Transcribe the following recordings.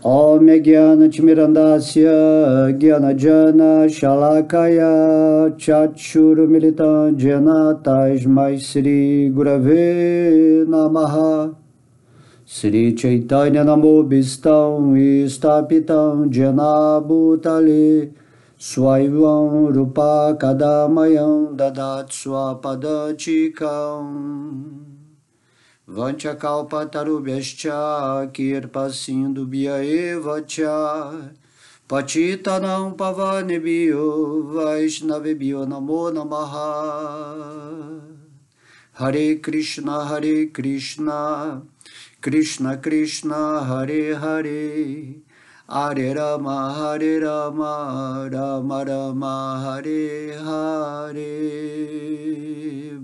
Om Jnana Timirandasya Jnana Jana Shalakaya Chakshuru Militam Jena Tasmai Shri Gurave Namaha. Sri Chaitanya Namo Bhistam Vistapitam Jena Bhutale Swayam Rupa Kadamayam Dadat Swapadachikam Vanchakalpatarubhyascha Kirpasindubhya Evacha Patitanam Pavanebhyo Vaishnavebhyo Namo Namaha. Hare Krishna Krishna Krishna Hare Hare Hare Rama Rama Rama Hare Hare.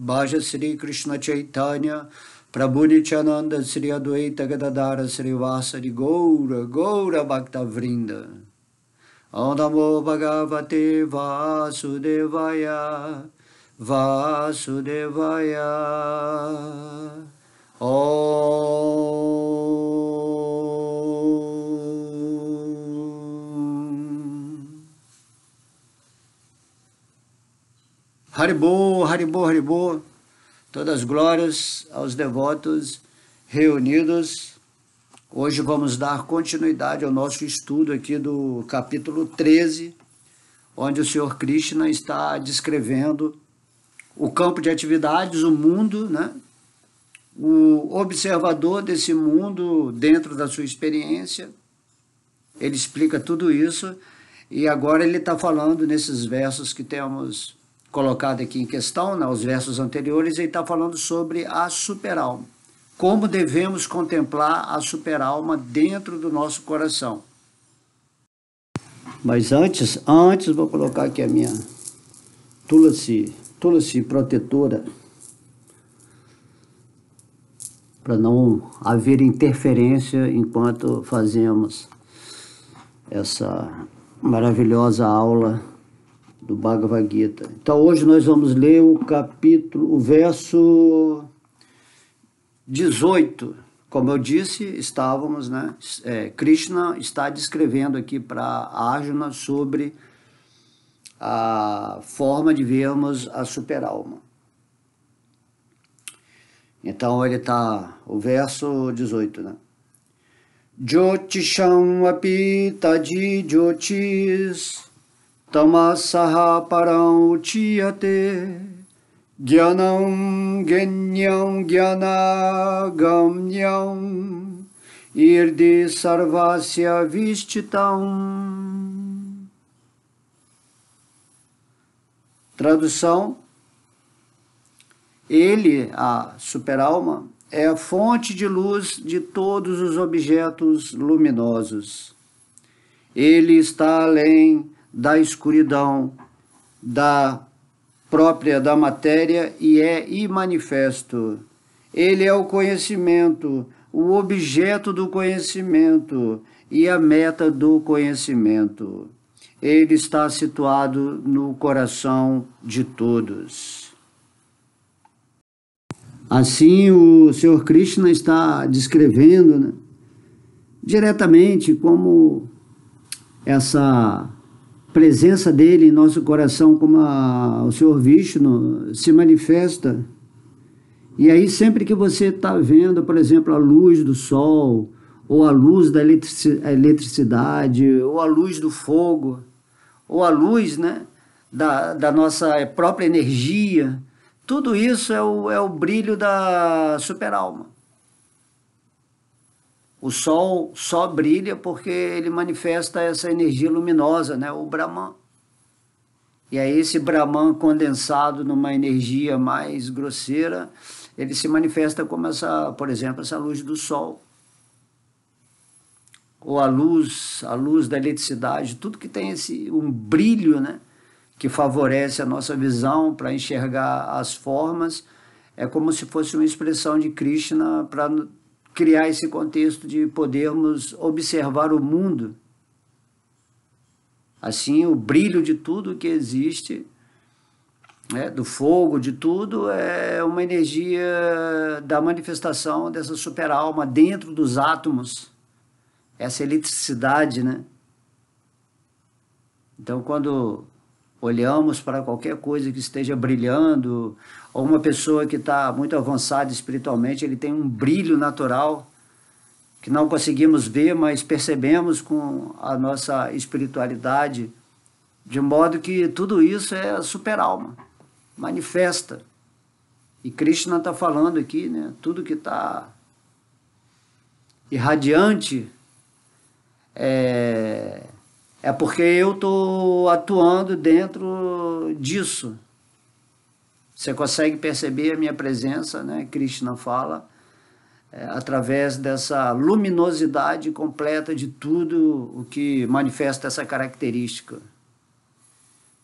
Bhaja Sri Krishna Chaitanya Prabhu Nityananda Sri Adwaita Gadadara Sri Vasari Gaura Gaura Bhakta Vrinda. Om Namo Bhagavate Vasudevaya Vasudevaya. Haribol, Haribol, Haribol. Todas as glórias aos devotos reunidos. Hoje vamos dar continuidade ao nosso estudo aqui do capítulo 13, onde o Senhor Krishna está descrevendo o campo de atividades, o mundo, né? O observador desse mundo dentro da sua experiência. Ele explica tudo isso e agora ele está falando nesses versos que temos colocado aqui em questão, né, os versos anteriores, ele está falando sobre a superalma. Como devemos contemplar a superalma dentro do nosso coração. Mas antes vou colocar aqui a minha Tulasi protetora, para não haver interferência enquanto fazemos essa maravilhosa aula do Bhagavad Gita. Então hoje nós vamos ler o verso 18. Como eu disse, estávamos, né? Krishna está descrevendo aqui para Arjuna sobre a forma de vermos a superalma. Então ele está, o verso 18, né? Jyotisham api taji jyotis Tamasaha param uchiyate Gyanam genyam gyanagamyam Irdi sarvasya vishtitam. Tradução: ele, a superalma, é a fonte de luz de todos os objetos luminosos. Ele está além da escuridão, da própria da matéria e é imanifesto. Ele é o conhecimento, o objeto do conhecimento e a meta do conhecimento. Ele está situado no coração de todos. Assim, o Senhor Krishna está descrevendo, né, diretamente como essa presença dele em nosso coração, como o Senhor Vishnu se manifesta. E aí sempre que você está vendo, por exemplo, a luz do sol, ou a luz da eletricidade, ou a luz do fogo, ou a luz, né, da nossa própria energia, tudo isso é o brilho da superalma. O sol só brilha porque ele manifesta essa energia luminosa, né? O Brahman. E aí esse Brahman condensado numa energia mais grosseira, ele se manifesta como essa, por exemplo, essa luz do sol. Ou a luz da eletricidade, tudo que tem um brilho, né? Que favorece a nossa visão para enxergar as formas, é como se fosse uma expressão de Krishna para criar esse contexto de podermos observar o mundo. Assim, o brilho de tudo que existe, né, do fogo, de tudo, é uma energia da manifestação dessa superalma dentro dos átomos. essa eletricidade, né? Então, quando olhamos para qualquer coisa que esteja brilhando, ou uma pessoa que está muito avançada espiritualmente, ele tem um brilho natural que não conseguimos ver, mas percebemos com a nossa espiritualidade, de modo que tudo isso é a super-alma, manifesta. E Krishna está falando aqui, né? Tudo que está irradiante é porque eu estou atuando dentro disso. Você consegue perceber a minha presença, né? Krishna fala, através dessa luminosidade completa de tudo o que manifesta essa característica.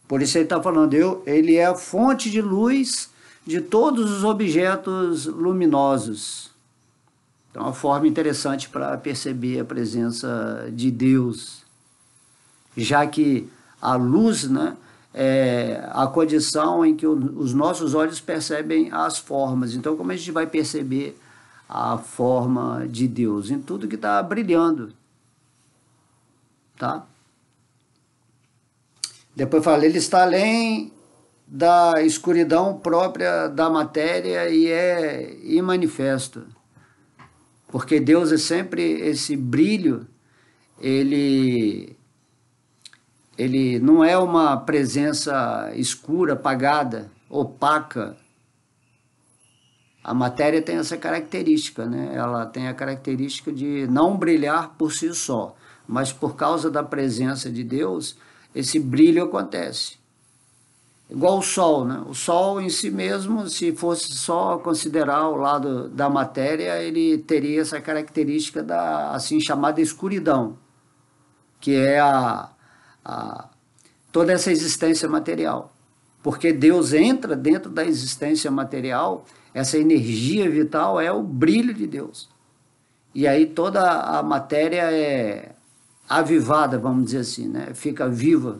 Por isso ele está falando, ele é a fonte de luz de todos os objetos luminosos. Então, é uma forma interessante para perceber a presença de Deus, já que a luz, né, é a condição em que os nossos olhos percebem as formas. Então, como a gente vai perceber a forma de Deus? Em tudo que está brilhando, tá? Depois fala, ele está além da escuridão própria da matéria e é imanifesto. Porque Deus é sempre esse brilho, ele não é uma presença escura, apagada, opaca. A matéria tem essa característica, né? Ela tem a característica de não brilhar por si só, mas por causa da presença de Deus, esse brilho acontece. Igual o Sol, né? O Sol em si mesmo, se fosse só considerar o lado da matéria, ele teria essa característica da assim chamada escuridão, que é toda essa existência material. Porque Deus entra dentro da existência material, essa energia vital é o brilho de Deus. E aí toda a matéria é avivada, vamos dizer assim, né? Fica viva,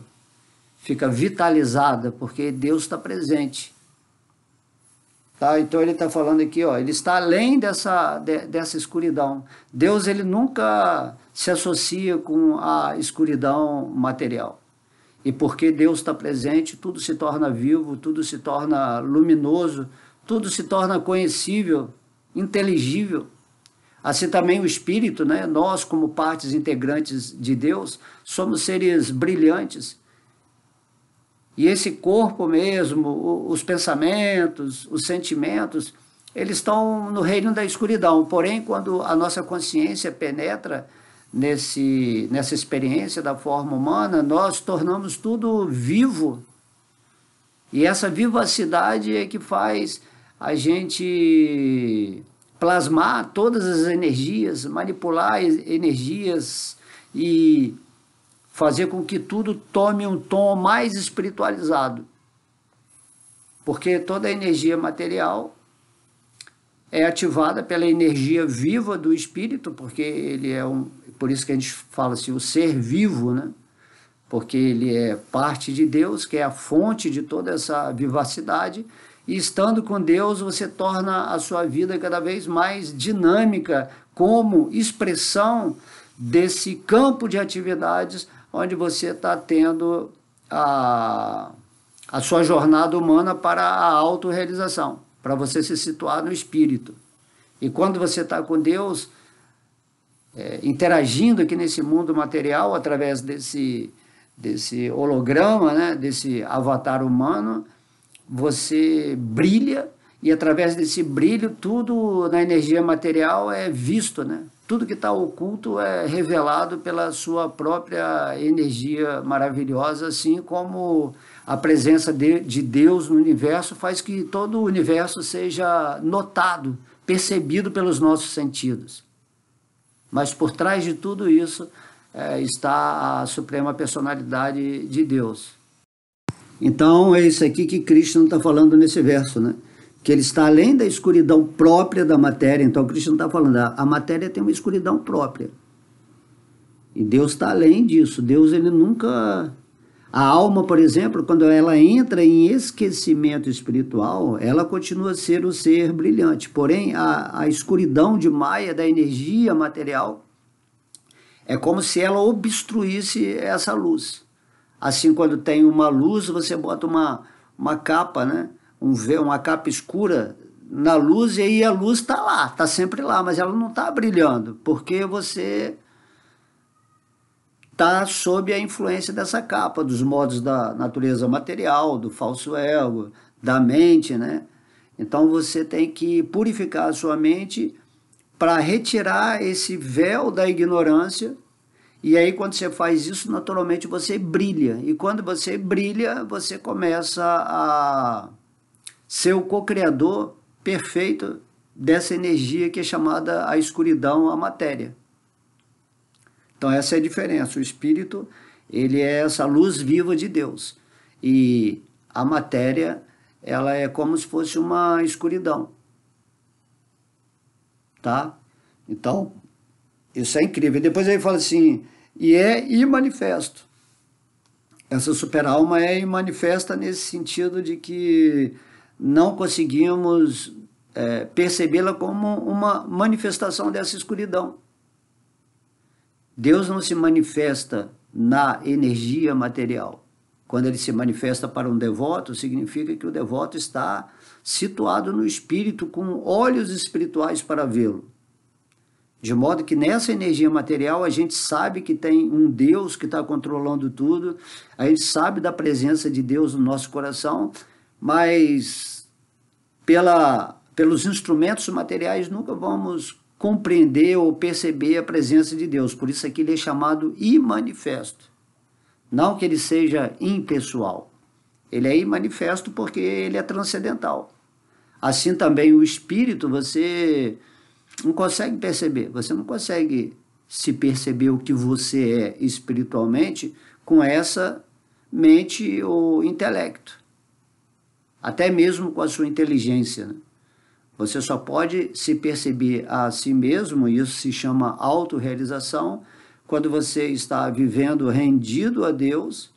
fica vitalizada, porque Deus está presente. Tá? Então ele está falando aqui, ó, ele está além dessa escuridão. Deus, ele nunca se associa com a escuridão material. E porque Deus está presente, tudo se torna vivo, tudo se torna luminoso, tudo se torna conhecível, inteligível. Assim também o Espírito, né? Nós, como partes integrantes de Deus, somos seres brilhantes. E esse corpo mesmo, os pensamentos, os sentimentos, eles estão no reino da escuridão. Porém, quando a nossa consciência penetra nessa experiência da forma humana, nós tornamos tudo vivo. E essa vivacidade é que faz a gente plasmar todas as energias, manipular energias e fazer com que tudo tome um tom mais espiritualizado. Porque toda a energia material é ativada pela energia viva do espírito, porque ele é por isso que a gente fala assim, o ser vivo, né? Porque ele é parte de Deus, que é a fonte de toda essa vivacidade, e estando com Deus, você torna a sua vida cada vez mais dinâmica, como expressão desse campo de atividades onde você está tendo a sua jornada humana para a autorrealização, para você se situar no espírito. E quando você está com Deus, interagindo aqui nesse mundo material, através desse holograma, né, desse avatar humano, você brilha, e através desse brilho, tudo na energia material é visto, né? Tudo que está oculto é revelado pela sua própria energia maravilhosa, assim como a presença de Deus no universo faz que todo o universo seja notado, percebido pelos nossos sentidos. Mas por trás de tudo isso está a suprema personalidade de Deus. Então é isso aqui que Krishna está falando nesse verso, né? Que ele está além da escuridão própria da matéria. Então Krishna está falando, a matéria tem uma escuridão própria. E Deus está além disso. Deus, ele nunca... A alma, por exemplo, quando ela entra em esquecimento espiritual, ela continua a ser o ser brilhante. Porém, a escuridão de Maya, da energia material, É como se ela obstruísse essa luz. Assim, quando tem uma luz, você bota uma capa, né? Uma capa escura na luz, e aí a luz está lá, está sempre lá, mas ela não está brilhando, porque você está sob a influência dessa capa, dos modos da natureza material, do falso ego, da mente, né? Então você tem que purificar a sua mente para retirar esse véu da ignorância. E aí, quando você faz isso, naturalmente você brilha. E quando você brilha, você começa a ser o co-criador perfeito dessa energia que é chamada a escuridão, a matéria. Então, essa é a diferença. O espírito, ele é essa luz viva de Deus. E a matéria, ela é como se fosse uma escuridão. Tá? Então, isso é incrível. E depois ele fala assim, e é imanifesto. Essa super-alma é imanifesta nesse sentido de que não conseguimos percebê-la como uma manifestação dessa escuridão. Deus não se manifesta na energia material. Quando ele se manifesta para um devoto, significa que o devoto está situado no espírito, com olhos espirituais para vê-lo. De modo que nessa energia material a gente sabe que tem um Deus que está controlando tudo, a gente sabe da presença de Deus no nosso coração, mas pelos instrumentos materiais nunca vamos compreender ou perceber a presença de Deus. Por isso aqui ele é chamado imanifesto. Não que ele seja impessoal. Ele é imanifesto porque ele é transcendental. Assim também o espírito, você não consegue perceber. Você não consegue se perceber o que você é espiritualmente com essa mente ou intelecto. Até mesmo com a sua inteligência, né? Você só pode se perceber a si mesmo, e isso se chama autorrealização, quando você está vivendo rendido a Deus.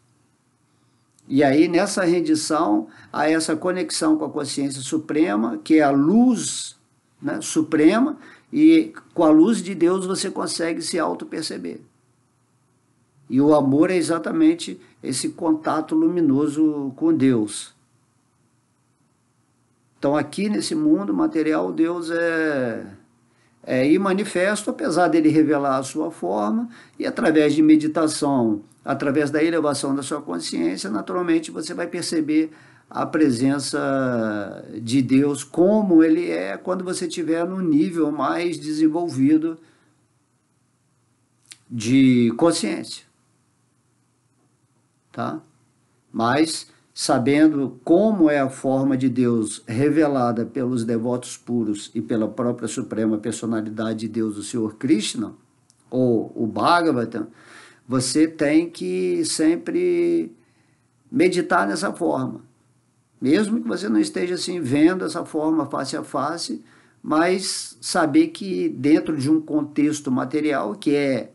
E aí, nessa rendição, há essa conexão com a consciência suprema, que é a luz, né, suprema, e com a luz de Deus você consegue se auto-perceber. E o amor é exatamente esse contato luminoso com Deus. Então, aqui nesse mundo material, Deus é imanifesto, apesar dele revelar a sua forma, e através de meditação, através da elevação da sua consciência, naturalmente você vai perceber a presença de Deus como ele é quando você estiver no nível mais desenvolvido de consciência. Tá? Mas sabendo como é a forma de Deus revelada pelos devotos puros e pela própria suprema personalidade de Deus, o Senhor Krishna, ou o Bhagavatam, você tem que sempre meditar nessa forma. Mesmo que você não esteja assim vendo essa forma face a face, mas saber que dentro de um contexto material que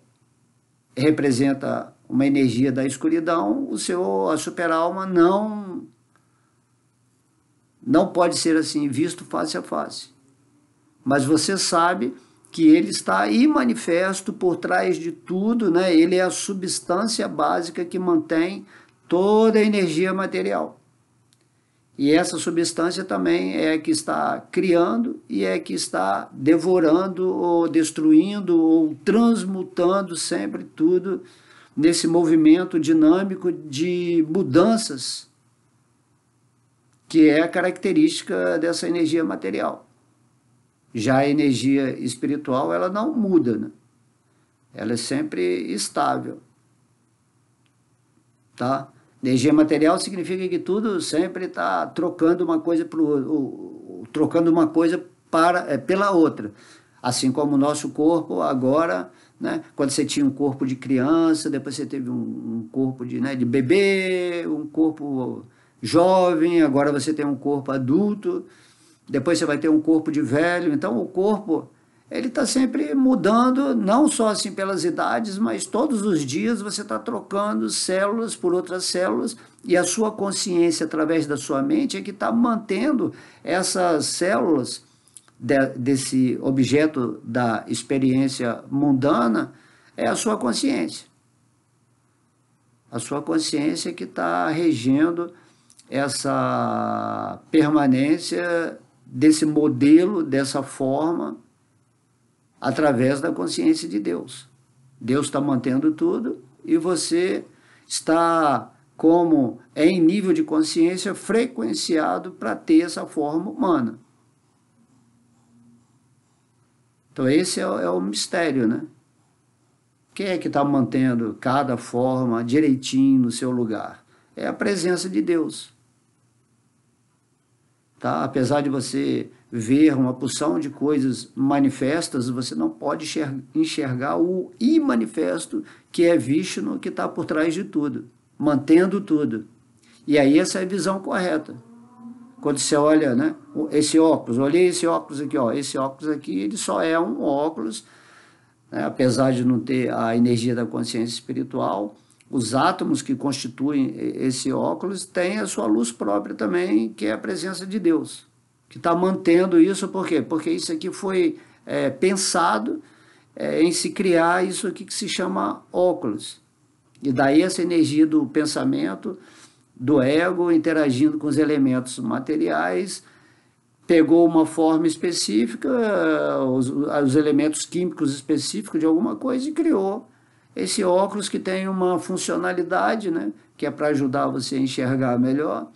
representa uma energia da escuridão, a super-alma não pode ser assim visto face a face. Mas você sabe que ele está imanifesto por trás de tudo, né? Ele é a substância básica que mantém toda a energia material. E essa substância também é que está criando e é que está devorando ou destruindo ou transmutando sempre tudo nesse movimento dinâmico de mudanças que é a característica dessa energia material. Já a energia espiritual, ela não muda, né? Ela é sempre estável. Tá? Energia material significa que tudo sempre está trocando uma coisa pela outra. Assim como o nosso corpo agora, né, quando você tinha um corpo de criança, depois você teve um corpo de bebê, um corpo jovem, agora você tem um corpo adulto, depois você vai ter um corpo de velho. Então o corpo, ele está sempre mudando, não só assim pelas idades, mas todos os dias você está trocando células por outras células, e a sua consciência, através da sua mente, é que está mantendo essas células desse objeto da experiência mundana É a sua consciência. A sua consciência que está regendo essa permanência desse modelo, dessa forma, através da consciência de Deus. Deus está mantendo tudo e você está, como em nível de consciência, frequenciado para ter essa forma humana. Então esse é o mistério, né? Quem é que está mantendo cada forma direitinho no seu lugar? É a presença de Deus. Tá? Apesar de você ver uma porção de coisas manifestas, você não pode enxergar o imanifesto, que é Vishnu, que está por trás de tudo, mantendo tudo. E aí essa é a visão correta. Quando você olha, né, esse óculos, olhei esse óculos aqui, ó, esse óculos aqui, ele só é um óculos, né, apesar de não ter a energia da consciência espiritual, os átomos que constituem esse óculos têm a sua luz própria também, que é a presença de Deus, que está mantendo isso. Por quê? Porque isso aqui foi pensado em se criar isso aqui que se chama óculos. E daí essa energia do pensamento, do ego, interagindo com os elementos materiais, pegou uma forma específica, os elementos químicos específicos de alguma coisa e criou esse óculos que tem uma funcionalidade, né, que é para ajudar você a enxergar melhor,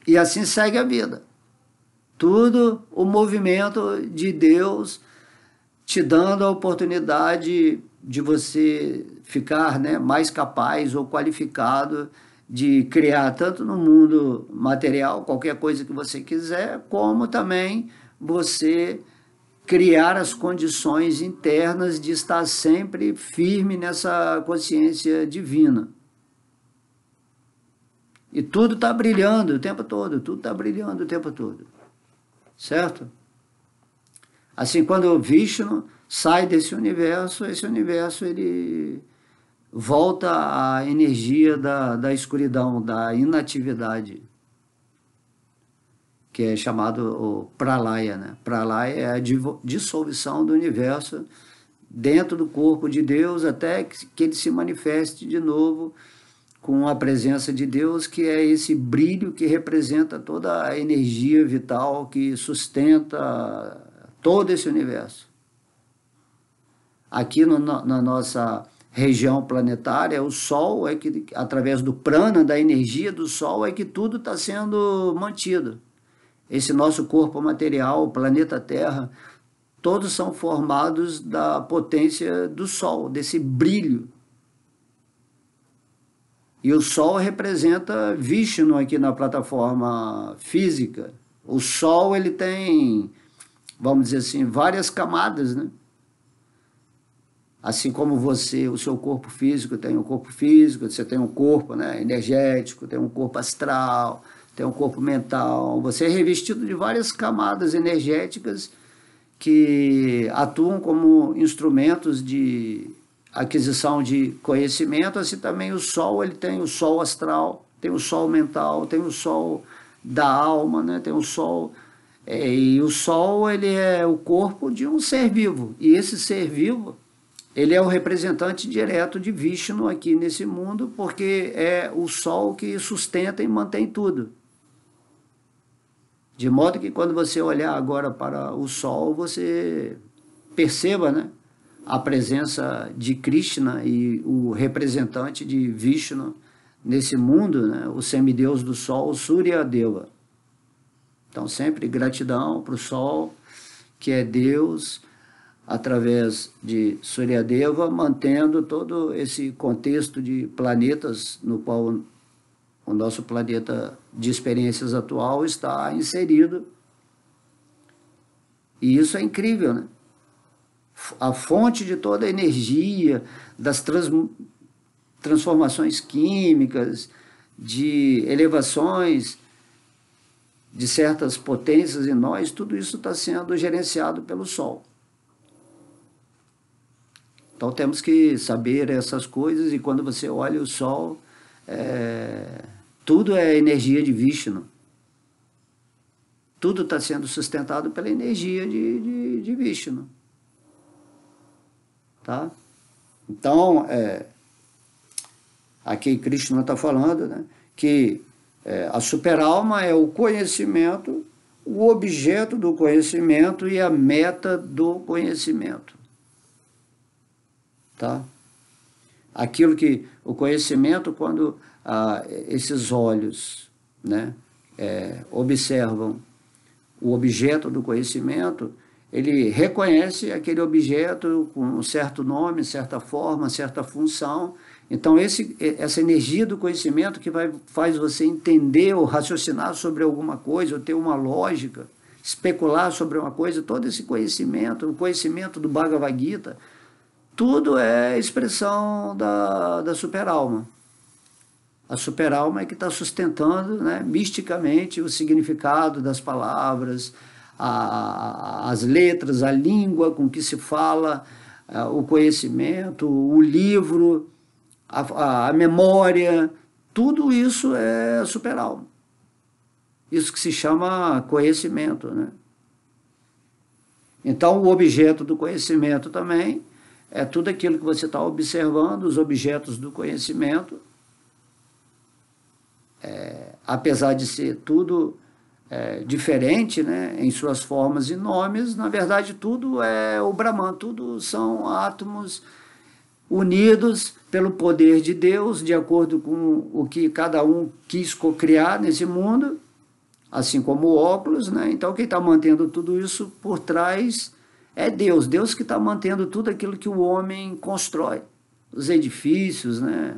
e assim segue a vida. Tudo o movimento de Deus te dando a oportunidade de você ficar, né, mais capaz ou qualificado de criar tanto no mundo material, qualquer coisa que você quiser, como também você criar as condições internas de estar sempre firme nessa consciência divina. E tudo está brilhando o tempo todo, tudo está brilhando o tempo todo. Certo? Assim, quando o Vishnu sai desse universo, esse universo ele volta à energia da escuridão, da inatividade, que é chamado o Pralaya, né? Pralaya é a dissolução do universo dentro do corpo de Deus, até que ele se manifeste de novo com a presença de Deus, que é esse brilho que representa toda a energia vital que sustenta todo esse universo. Aqui na nossa região planetária, o Sol é que, através do prana, da energia do Sol, é que tudo está sendo mantido. Esse nosso corpo material, o planeta Terra, todos são formados da potência do Sol, desse brilho. E o Sol representa Vishnu aqui na plataforma física. O Sol ele tem, vamos dizer assim, várias camadas, né? Assim como você, o seu corpo físico tem um corpo físico, você tem um corpo, né, energético, tem um corpo astral, tem um corpo mental. Você é revestido de várias camadas energéticas que atuam como instrumentos de aquisição de conhecimento. Assim também o Sol, ele tem o Sol astral, tem o Sol mental, tem o Sol da alma, né? Tem o Sol... e o Sol, ele é o corpo de um ser vivo. E esse ser vivo, ele é o representante direto de Vishnu aqui nesse mundo, porque é o Sol que sustenta e mantém tudo. De modo que quando você olhar agora para o Sol, você perceba, né, a presença de Krishna e o representante de Vishnu nesse mundo, né, o semideus do Sol, Surya Deva. Então sempre gratidão para o Sol, que é Deus, através de Suryadeva, mantendo todo esse contexto de planetas no qual o nosso planeta de experiências atual está inserido. E isso é incrível, né? A fonte de toda a energia, das transformações químicas, de elevações de certas potências em nós, tudo isso está sendo gerenciado pelo Sol. Então temos que saber essas coisas, e quando você olha o Sol, tudo é energia de Vishnu. Tudo está sendo sustentado pela energia de Vishnu. Tá? Então, aqui Krishna está falando, né, que a superalma é o conhecimento, o objeto do conhecimento e a meta do conhecimento. Tá? Aquilo que o conhecimento, quando esses olhos, né, observam o objeto do conhecimento, ele reconhece aquele objeto com um certo nome, certa forma, certa função. Então, essa energia do conhecimento que faz você entender ou raciocinar sobre alguma coisa, ou ter uma lógica, especular sobre uma coisa, todo esse conhecimento, o conhecimento do Bhagavad Gita, tudo é expressão da superalma. A superalma é que está sustentando, né, misticamente o significado das palavras, as letras, a língua com que se fala, o conhecimento, o livro, a memória, tudo isso é superalma. Isso que se chama conhecimento, né? Então, o objeto do conhecimento também é tudo aquilo que você está observando, os objetos do conhecimento, apesar de ser tudo diferente, né, em suas formas e nomes, na verdade tudo é o Brahman, tudo são átomos unidos pelo poder de Deus, de acordo com o que cada um quis cocriar nesse mundo, assim como o óculos, né? Então quem está mantendo tudo isso por trás é Deus, Deus que está mantendo tudo aquilo que o homem constrói, os edifícios, né?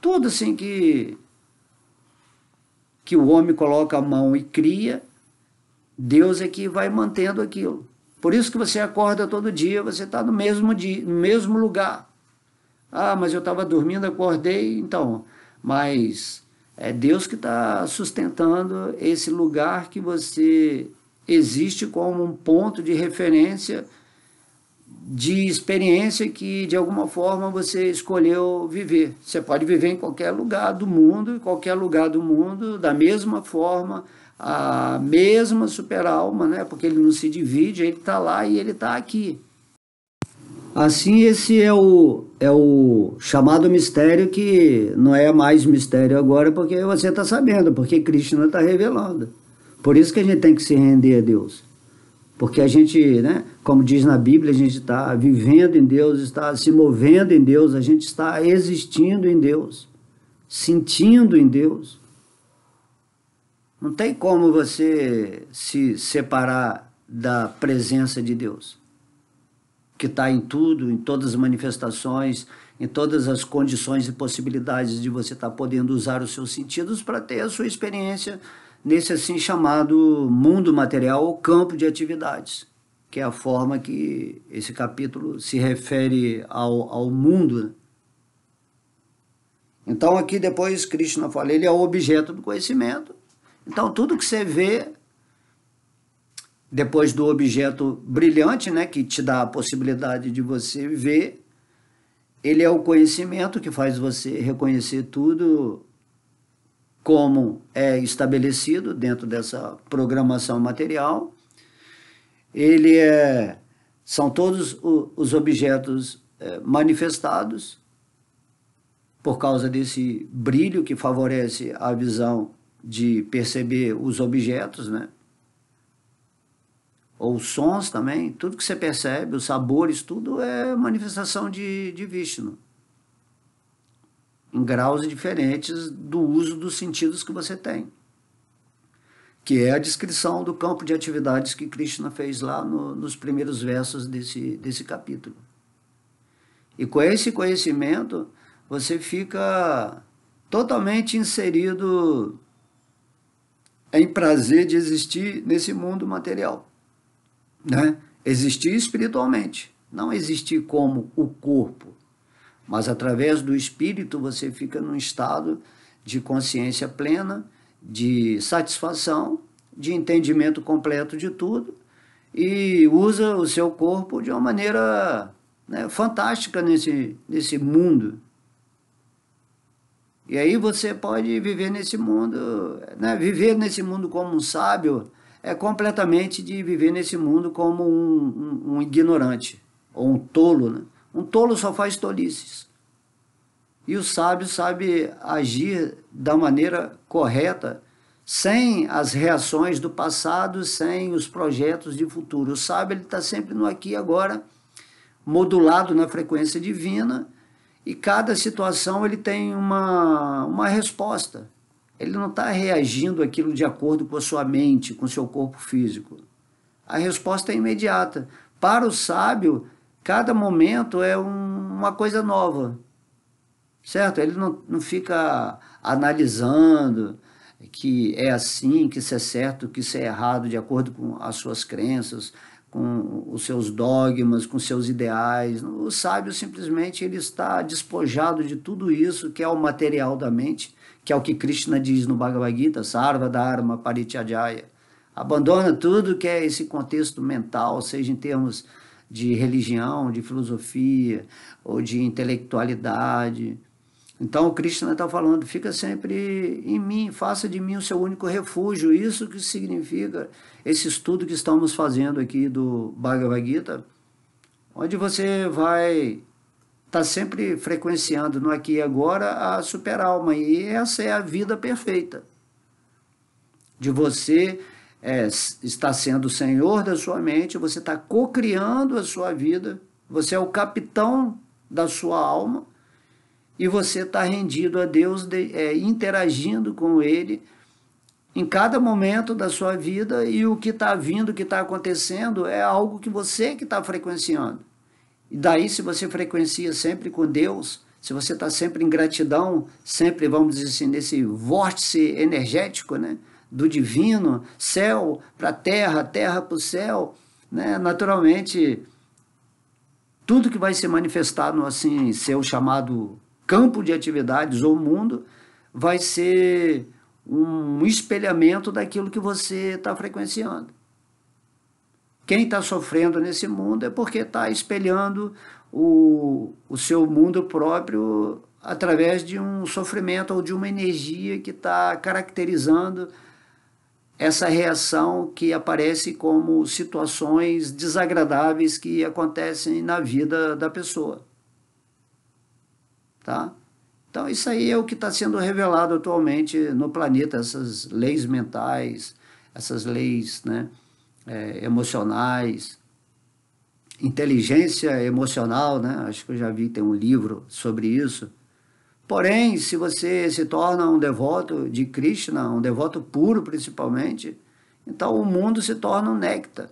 Tudo assim que o homem coloca a mão e cria, Deus é que vai mantendo aquilo. Por isso que você acorda todo dia, você está no mesmo dia, no mesmo lugar. Mas eu estava dormindo, acordei, então. Mas é Deus que está sustentando esse lugar que você existe como um ponto de referência, de experiência que, de alguma forma, você escolheu viver. Você pode viver em qualquer lugar do mundo, da mesma forma, a mesma superalma, né? Porque ele não se divide, ele está lá e ele está aqui. Assim, esse é o chamado mistério, que não é mais mistério agora, porque você está sabendo, porque Krishna está revelando. Por isso que a gente tem que se render a Deus. Porque a gente, né, como diz na Bíblia, a gente está vivendo em Deus, está se movendo em Deus, a gente está existindo em Deus, sentindo em Deus. Não tem como você se separar da presença de Deus, que está em tudo, em todas as manifestações, em todas as condições e possibilidades de você estar podendo usar os seus sentidos para ter a sua experiência nesse assim chamado mundo material ou campo de atividades, que é a forma que esse capítulo se refere ao mundo. Então aqui depois Krishna fala, ele é o objeto do conhecimento. Então tudo que você vê, depois do objeto brilhante, né, que te dá a possibilidade de você ver, ele é o conhecimento que faz você reconhecer tudo como é estabelecido dentro dessa programação material. São todos os objetos manifestados por causa desse brilho que favorece a visão de perceber os objetos, né? Ou os sons também, tudo que você percebe, os sabores, tudo é manifestação de Vishnu, em graus diferentes do uso dos sentidos que você tem, que é a descrição do campo de atividades que Krishna fez lá nos primeiros versos desse capítulo. E com esse conhecimento, você fica totalmente inserido em prazer de existir nesse mundo material, né? Existir espiritualmente, não existir como o corpo, mas através do espírito você fica num estado de consciência plena, de satisfação, de entendimento completo de tudo, e usa o seu corpo de uma maneira, né, fantástica nesse mundo. E aí você pode viver nesse mundo, né? Viver nesse mundo como um sábio é completamente de viver nesse mundo como um ignorante, ou um tolo, né? Um tolo só faz tolices. E o sábio sabe agir da maneira correta, sem as reações do passado, sem os projetos de futuro. O sábio está sempre no aqui e agora, modulado na frequência divina, e cada situação ele tem uma resposta. Ele não está reagindo àquilo de acordo com a sua mente, com o seu corpo físico. A resposta é imediata. Para o sábio, cada momento é uma coisa nova, certo? Ele não fica analisando que é assim, que isso é certo, que isso é errado, de acordo com as suas crenças, com os seus dogmas, com seus ideais. O sábio simplesmente ele está despojado de tudo isso que é o material da mente, que é o que Krishna diz no Bhagavad Gita, Sarva Dharma Parityajaya. Abandona tudo que é esse contexto mental, seja em termos de religião, de filosofia ou de intelectualidade. Então o Krishna está falando, fica sempre em mim, faça de mim o seu único refúgio. Isso que significa esse estudo que estamos fazendo aqui do Bhagavad Gita, onde você vai estar sempre frequenciando no aqui e agora a super-alma. E essa é a vida perfeita, de você estar sendo o senhor da sua mente, você está co-criando a sua vida, você é o capitão da sua alma, e você está rendido a Deus, interagindo com Ele em cada momento da sua vida, e o que está vindo, o que está acontecendo, é algo que você que está frequenciando. E daí, se você frequencia sempre com Deus, se você está sempre em gratidão, sempre, vamos dizer assim, nesse vórtice energético, né, do divino, céu para terra, terra para o céu, né, naturalmente, tudo que vai se manifestar no assim, seu chamado campo de atividades ou mundo, vai ser um espelhamento daquilo que você está frequenciando. Quem está sofrendo nesse mundo é porque está espelhando o seu mundo próprio através de um sofrimento ou de uma energia que está caracterizando essa reação que aparece como situações desagradáveis que acontecem na vida da pessoa. Tá? Então isso aí é o que está sendo revelado atualmente no planeta, essas leis mentais, essas leis, né, emocionais, inteligência emocional, né? Acho que eu já vi, tem um livro sobre isso. Porém, se você se torna um devoto de Krishna, um devoto puro principalmente, então o mundo se torna um néctar.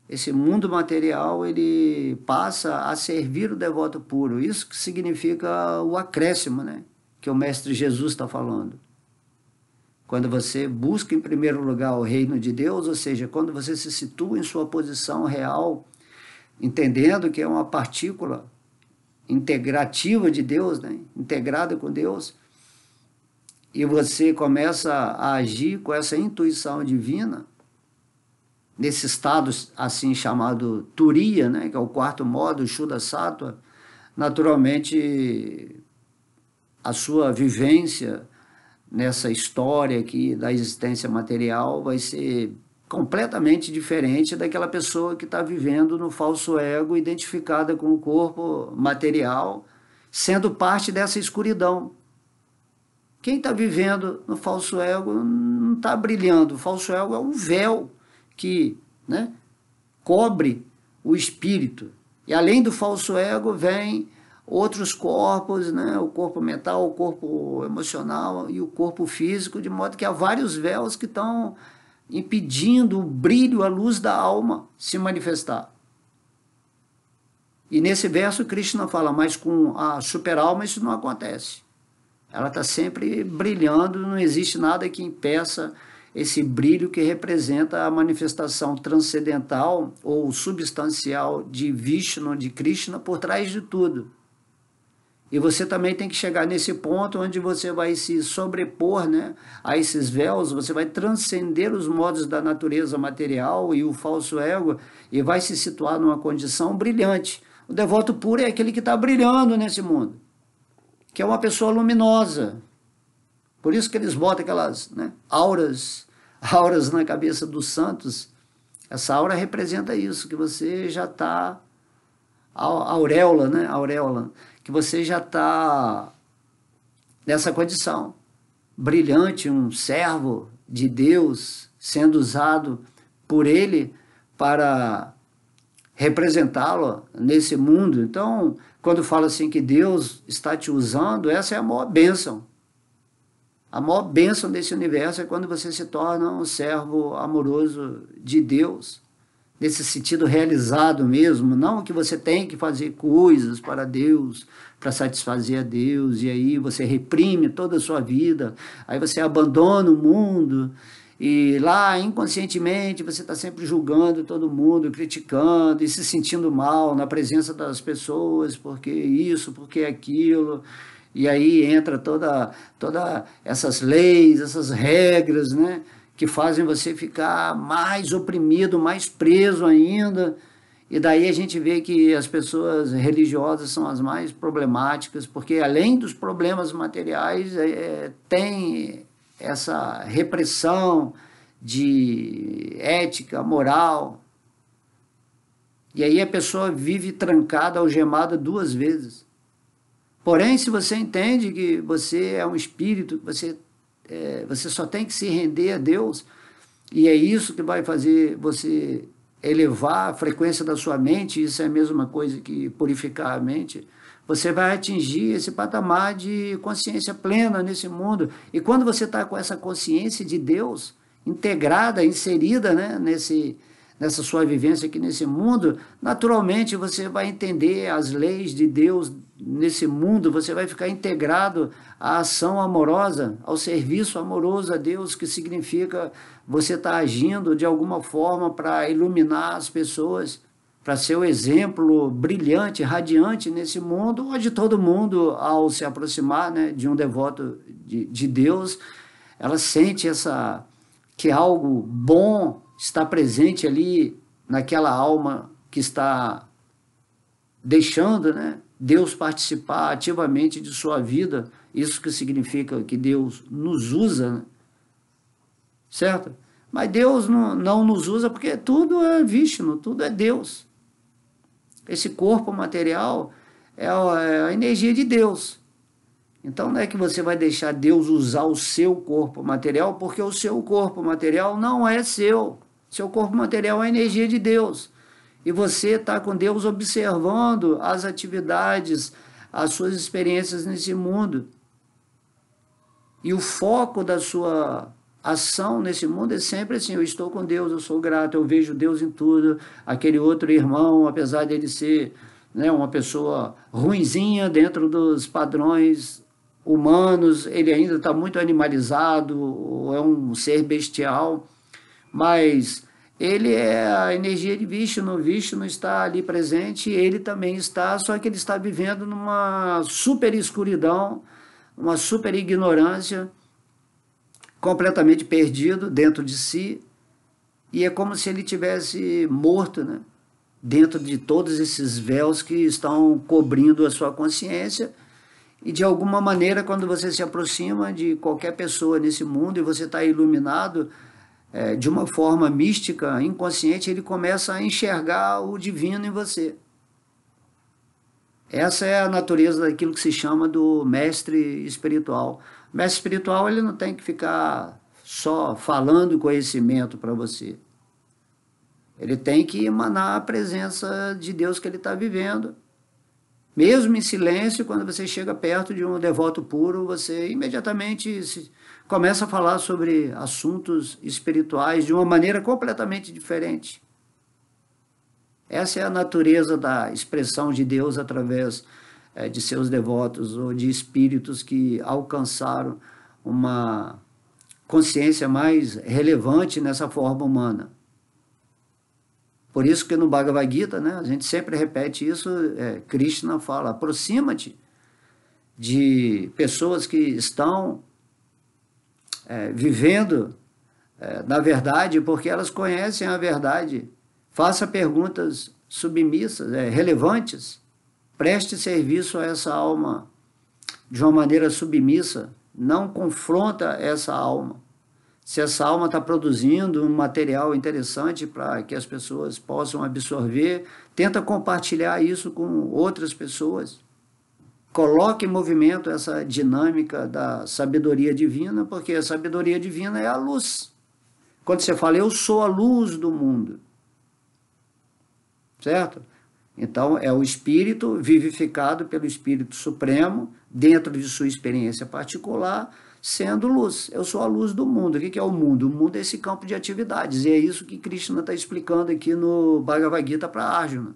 Esse mundo material, ele passa a servir o devoto puro. Isso que significa o acréscimo, né, que o Mestre Jesus está falando. Quando você busca em primeiro lugar o reino de Deus, ou seja, quando você se situa em sua posição real, entendendo que é uma partícula integrativa de Deus, né, integrada com Deus, e você começa a agir com essa intuição divina, nesse estado assim chamado Turiya, né, que é o quarto modo, Shuddha Sattva, naturalmente a sua vivência nessa história aqui da existência material vai ser completamente diferente daquela pessoa que está vivendo no falso ego, identificada com o corpo material, sendo parte dessa escuridão. Quem está vivendo no falso ego não está brilhando. O falso ego é um véu que, né, cobre o espírito. E além do falso ego vem outros corpos, né, o corpo mental, o corpo emocional e o corpo físico, de modo que há vários véus que estão impedindo o brilho, a luz da alma se manifestar. E nesse verso Krishna fala, mas com a super-alma isso não acontece. Ela está sempre brilhando, não existe nada que impeça esse brilho que representa a manifestação transcendental ou substancial de Vishnu, de Krishna, por trás de tudo. E você também tem que chegar nesse ponto onde você vai se sobrepor, né, a esses véus, você vai transcender os modos da natureza material e o falso ego e vai se situar numa condição brilhante. O devoto puro é aquele que está brilhando nesse mundo, que é uma pessoa luminosa. Por isso que eles botam aquelas, né, auras na cabeça dos santos. Essa aura representa isso, que você já está auréola, né? Auréola, que você já está nessa condição brilhante, um servo de Deus sendo usado por Ele para representá-lo nesse mundo. Então, quando fala assim que Deus está te usando, essa é a maior bênção. A maior bênção desse universo é quando você se torna um servo amoroso de Deus, nesse sentido realizado mesmo, não que você tem que fazer coisas para Deus, para satisfazer a Deus, e aí você reprime toda a sua vida, aí você abandona o mundo, e lá inconscientemente você está sempre julgando todo mundo, criticando e se sentindo mal na presença das pessoas, porque isso, porque aquilo. E aí entra toda essas leis, essas regras, né, que fazem você ficar mais oprimido, mais preso ainda. E daí a gente vê que as pessoas religiosas são as mais problemáticas, porque além dos problemas materiais, tem essa repressão de ética, moral. E aí a pessoa vive trancada, algemada 2 vezes. Porém, se você entende que você é um espírito, que você só tem que se render a Deus, e é isso que vai fazer você elevar a frequência da sua mente, isso é a mesma coisa que purificar a mente, você vai atingir esse patamar de consciência plena nesse mundo. E quando você está com essa consciência de Deus integrada, inserida, né, nessa sua vivência aqui nesse mundo, naturalmente você vai entender as leis de Deus nesse mundo, você vai ficar integrado à ação amorosa, ao serviço amoroso a Deus, que significa você estar agindo de alguma forma para iluminar as pessoas, para ser o exemplo brilhante, radiante nesse mundo, onde todo mundo, ao se aproximar, né, de um devoto de Deus, ela sente que algo bom está presente ali naquela alma que está deixando, né, Deus participar ativamente de sua vida. Isso que significa que Deus nos usa, né? Certo? Mas Deus não nos usa porque tudo é Vishnu, tudo é Deus. Esse corpo material é a energia de Deus. Então não é que você vai deixar Deus usar o seu corpo material, porque o seu corpo material não é seu. Seu corpo material é a energia de Deus. E você está com Deus observando as atividades, as suas experiências nesse mundo. E o foco da sua ação nesse mundo é sempre assim: eu estou com Deus, eu sou grato, eu vejo Deus em tudo. Aquele outro irmão, apesar dele ser, né, uma pessoa ruinzinha dentro dos padrões humanos, ele ainda está muito animalizado, é um ser bestial, mas ele é a energia de Vishnu. Vishnu está ali presente, ele também está, só que ele está vivendo numa super escuridão, uma super ignorância, completamente perdido dentro de si, e é como se ele tivesse morto, né, dentro de todos esses véus que estão cobrindo a sua consciência. E de alguma maneira, quando você se aproxima de qualquer pessoa nesse mundo e você está iluminado, de uma forma mística, inconsciente, ele começa a enxergar o divino em você. Essa é a natureza daquilo que se chama do mestre espiritual. O mestre espiritual, ele não tem que ficar só falando conhecimento para você. Ele tem que emanar a presença de Deus que ele está vivendo. Mesmo em silêncio, quando você chega perto de um devoto puro, você imediatamente começa a falar sobre assuntos espirituais de uma maneira completamente diferente. Essa é a natureza da expressão de Deus através de seus devotos ou de espíritos que alcançaram uma consciência mais relevante nessa forma humana. Por isso que no Bhagavad Gita, né, a gente sempre repete isso, Krishna fala: aproxima-te de pessoas que estão vivendo na verdade, porque elas conhecem a verdade. Faça perguntas submissas, relevantes, preste serviço a essa alma de uma maneira submissa, não confronta essa alma. Se essa alma está produzindo um material interessante para que as pessoas possam absorver, tenta compartilhar isso com outras pessoas. Coloque em movimento essa dinâmica da sabedoria divina, porque a sabedoria divina é a luz. Quando você fala, eu sou a luz do mundo, certo? Então, é o Espírito vivificado pelo Espírito Supremo, dentro de sua experiência particular, sendo luz. Eu sou a luz do mundo. O que é o mundo? O mundo é esse campo de atividades, e é isso que Krishna está explicando aqui no Bhagavad Gita para Arjuna.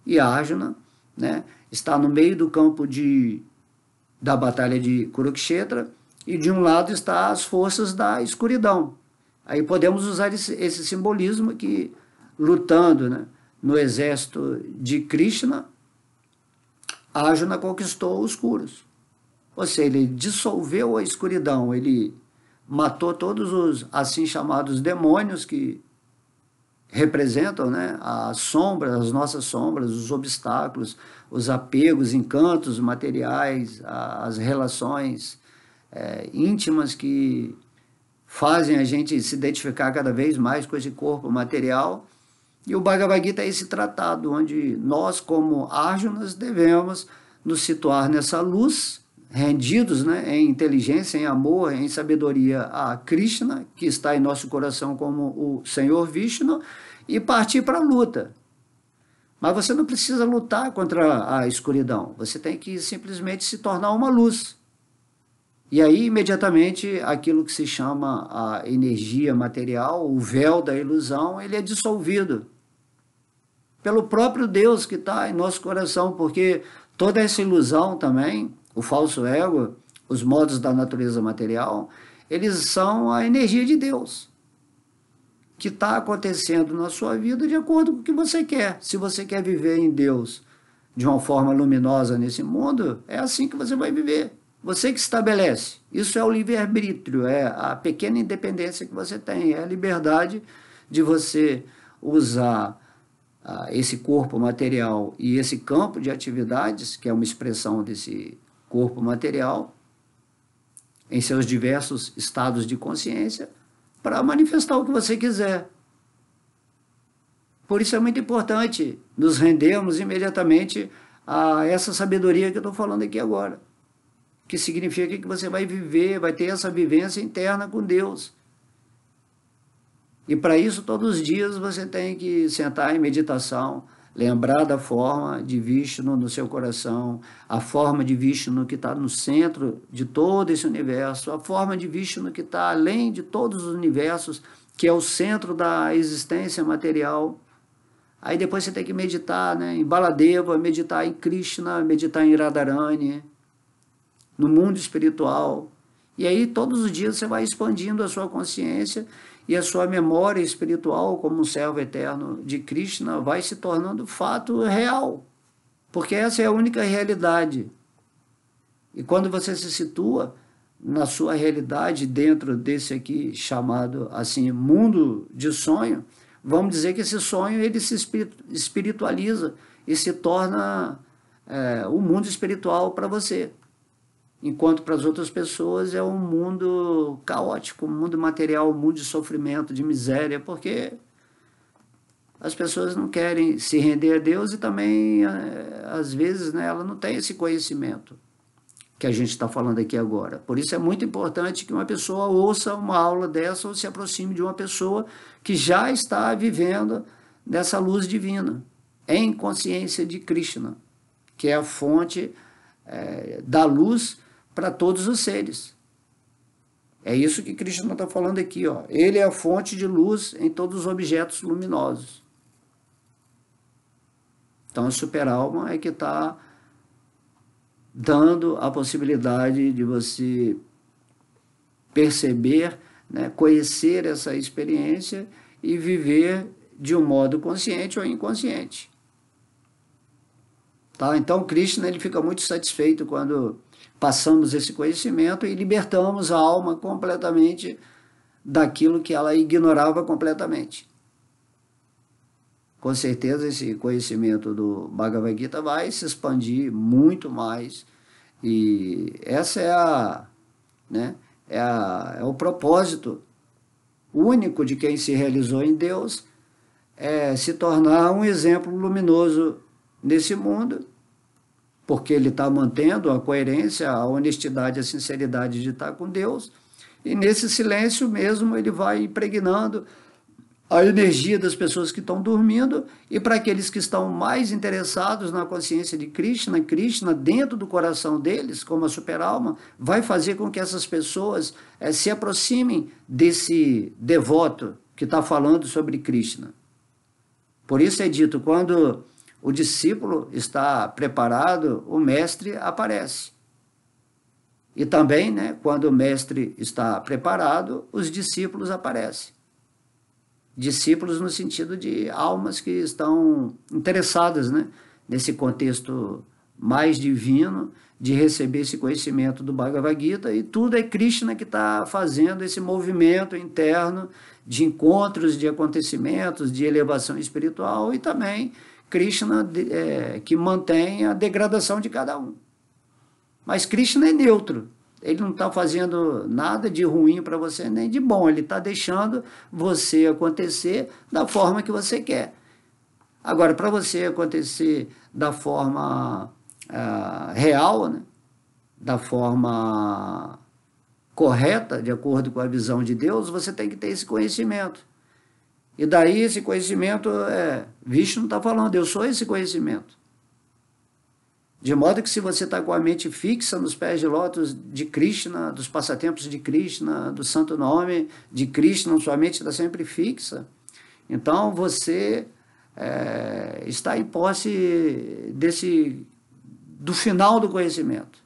E Arjuna, né, está no meio do campo da batalha de Kurukshetra, e de um lado está as forças da escuridão. Aí podemos usar esse simbolismo que, lutando, né, no exército de Krishna, Arjuna conquistou os Kurus. Ou seja, ele dissolveu a escuridão, ele matou todos os assim chamados demônios que representam, né, as sombras, as nossas sombras, os obstáculos, os apegos, encantos materiais, as relações íntimas que fazem a gente se identificar cada vez mais com esse corpo material. E o Bhagavad Gita é esse tratado onde nós, como Arjunas, devemos nos situar nessa luz, rendidos, né, em inteligência, em amor, em sabedoria a Krishna, que está em nosso coração como o Senhor Vishnu, e partir para a luta. Mas você não precisa lutar contra a escuridão, você tem que simplesmente se tornar uma luz. E aí, imediatamente, aquilo que se chama a energia material, o véu da ilusão, ele é dissolvido pelo próprio Deus que está em nosso coração, porque toda essa ilusão também, o falso ego, os modos da natureza material, eles são a energia de Deus, que está acontecendo na sua vida de acordo com o que você quer. Se você quer viver em Deus de uma forma luminosa nesse mundo, é assim que você vai viver. Você que estabelece. Isso é o livre-arbítrio, é a pequena independência que você tem, é a liberdade de você usar esse corpo material e esse campo de atividades, que é uma expressão desse corpo material, em seus diversos estados de consciência, para manifestar o que você quiser. Por isso é muito importante nos rendermos imediatamente a essa sabedoria que eu estou falando aqui agora, que significa que você vai viver, vai ter essa vivência interna com Deus. E para isso, todos os dias, você tem que sentar em meditação, lembrar da forma de Vishnu no seu coração, a forma de Vishnu que está no centro de todo esse universo, a forma de Vishnu que está além de todos os universos, que é o centro da existência material. Aí depois você tem que meditar, né, em Baladeva, meditar em Krishna, meditar em Radharani, no mundo espiritual. E aí todos os dias você vai expandindo a sua consciência e a sua memória espiritual como um servo eterno de Krishna vai se tornando fato real, porque essa é a única realidade. E quando você se situa na sua realidade dentro desse aqui chamado assim mundo de sonho, vamos dizer que esse sonho ele se espiritualiza e se torna o mundo espiritual para você. Enquanto para as outras pessoas é um mundo caótico, um mundo material, um mundo de sofrimento, de miséria, porque as pessoas não querem se render a Deus e também, às vezes, né, ela não tem esse conhecimento que a gente está falando aqui agora. Por isso é muito importante que uma pessoa ouça uma aula dessa ou se aproxime de uma pessoa que já está vivendo nessa luz divina, em consciência de Krishna, que é a fonte da luz para todos os seres. É isso que Krishna está falando aqui, ó. Ele é a fonte de luz em todos os objetos luminosos. Então a superalma é que está dando a possibilidade de você perceber, né, conhecer essa experiência e viver de um modo consciente ou inconsciente. Tá? Então Krishna ele fica muito satisfeito quando passamos esse conhecimento e libertamos a alma completamente daquilo que ela ignorava completamente. Com certeza esse conhecimento do Bhagavad Gita vai se expandir muito mais, e essa é é o propósito único de quem se realizou em Deus, é se tornar um exemplo luminoso nesse mundo, porque ele está mantendo a coerência, a honestidade, a sinceridade de estar com Deus, e nesse silêncio mesmo ele vai impregnando a energia das pessoas que estão dormindo, e para aqueles que estão mais interessados na consciência de Krishna, Krishna dentro do coração deles, como a superalma, vai fazer com que essas pessoas se aproximem desse devoto que está falando sobre Krishna. Por isso é dito, quando o discípulo está preparado, o mestre aparece. E também, né, quando o mestre está preparado, os discípulos aparecem. Discípulos no sentido de almas que estão interessadas, né, nesse contexto mais divino, de receber esse conhecimento do Bhagavad Gita, e tudo é Krishna que está fazendo esse movimento interno de encontros, de acontecimentos, de elevação espiritual, e também Krishna que mantém a degradação de cada um. Mas Krishna é neutro. Ele não está fazendo nada de ruim para você, nem de bom. Ele está deixando você acontecer da forma que você quer. Agora, para você acontecer da forma real, né, da forma correta, de acordo com a visão de Deus, você tem que ter esse conhecimento. E daí esse conhecimento, Vishnu está falando, eu sou esse conhecimento. De modo que se você está com a mente fixa nos pés de lótus de Krishna, dos passatempos de Krishna, do santo nome de Krishna, sua mente está sempre fixa, então você está em posse do final do conhecimento.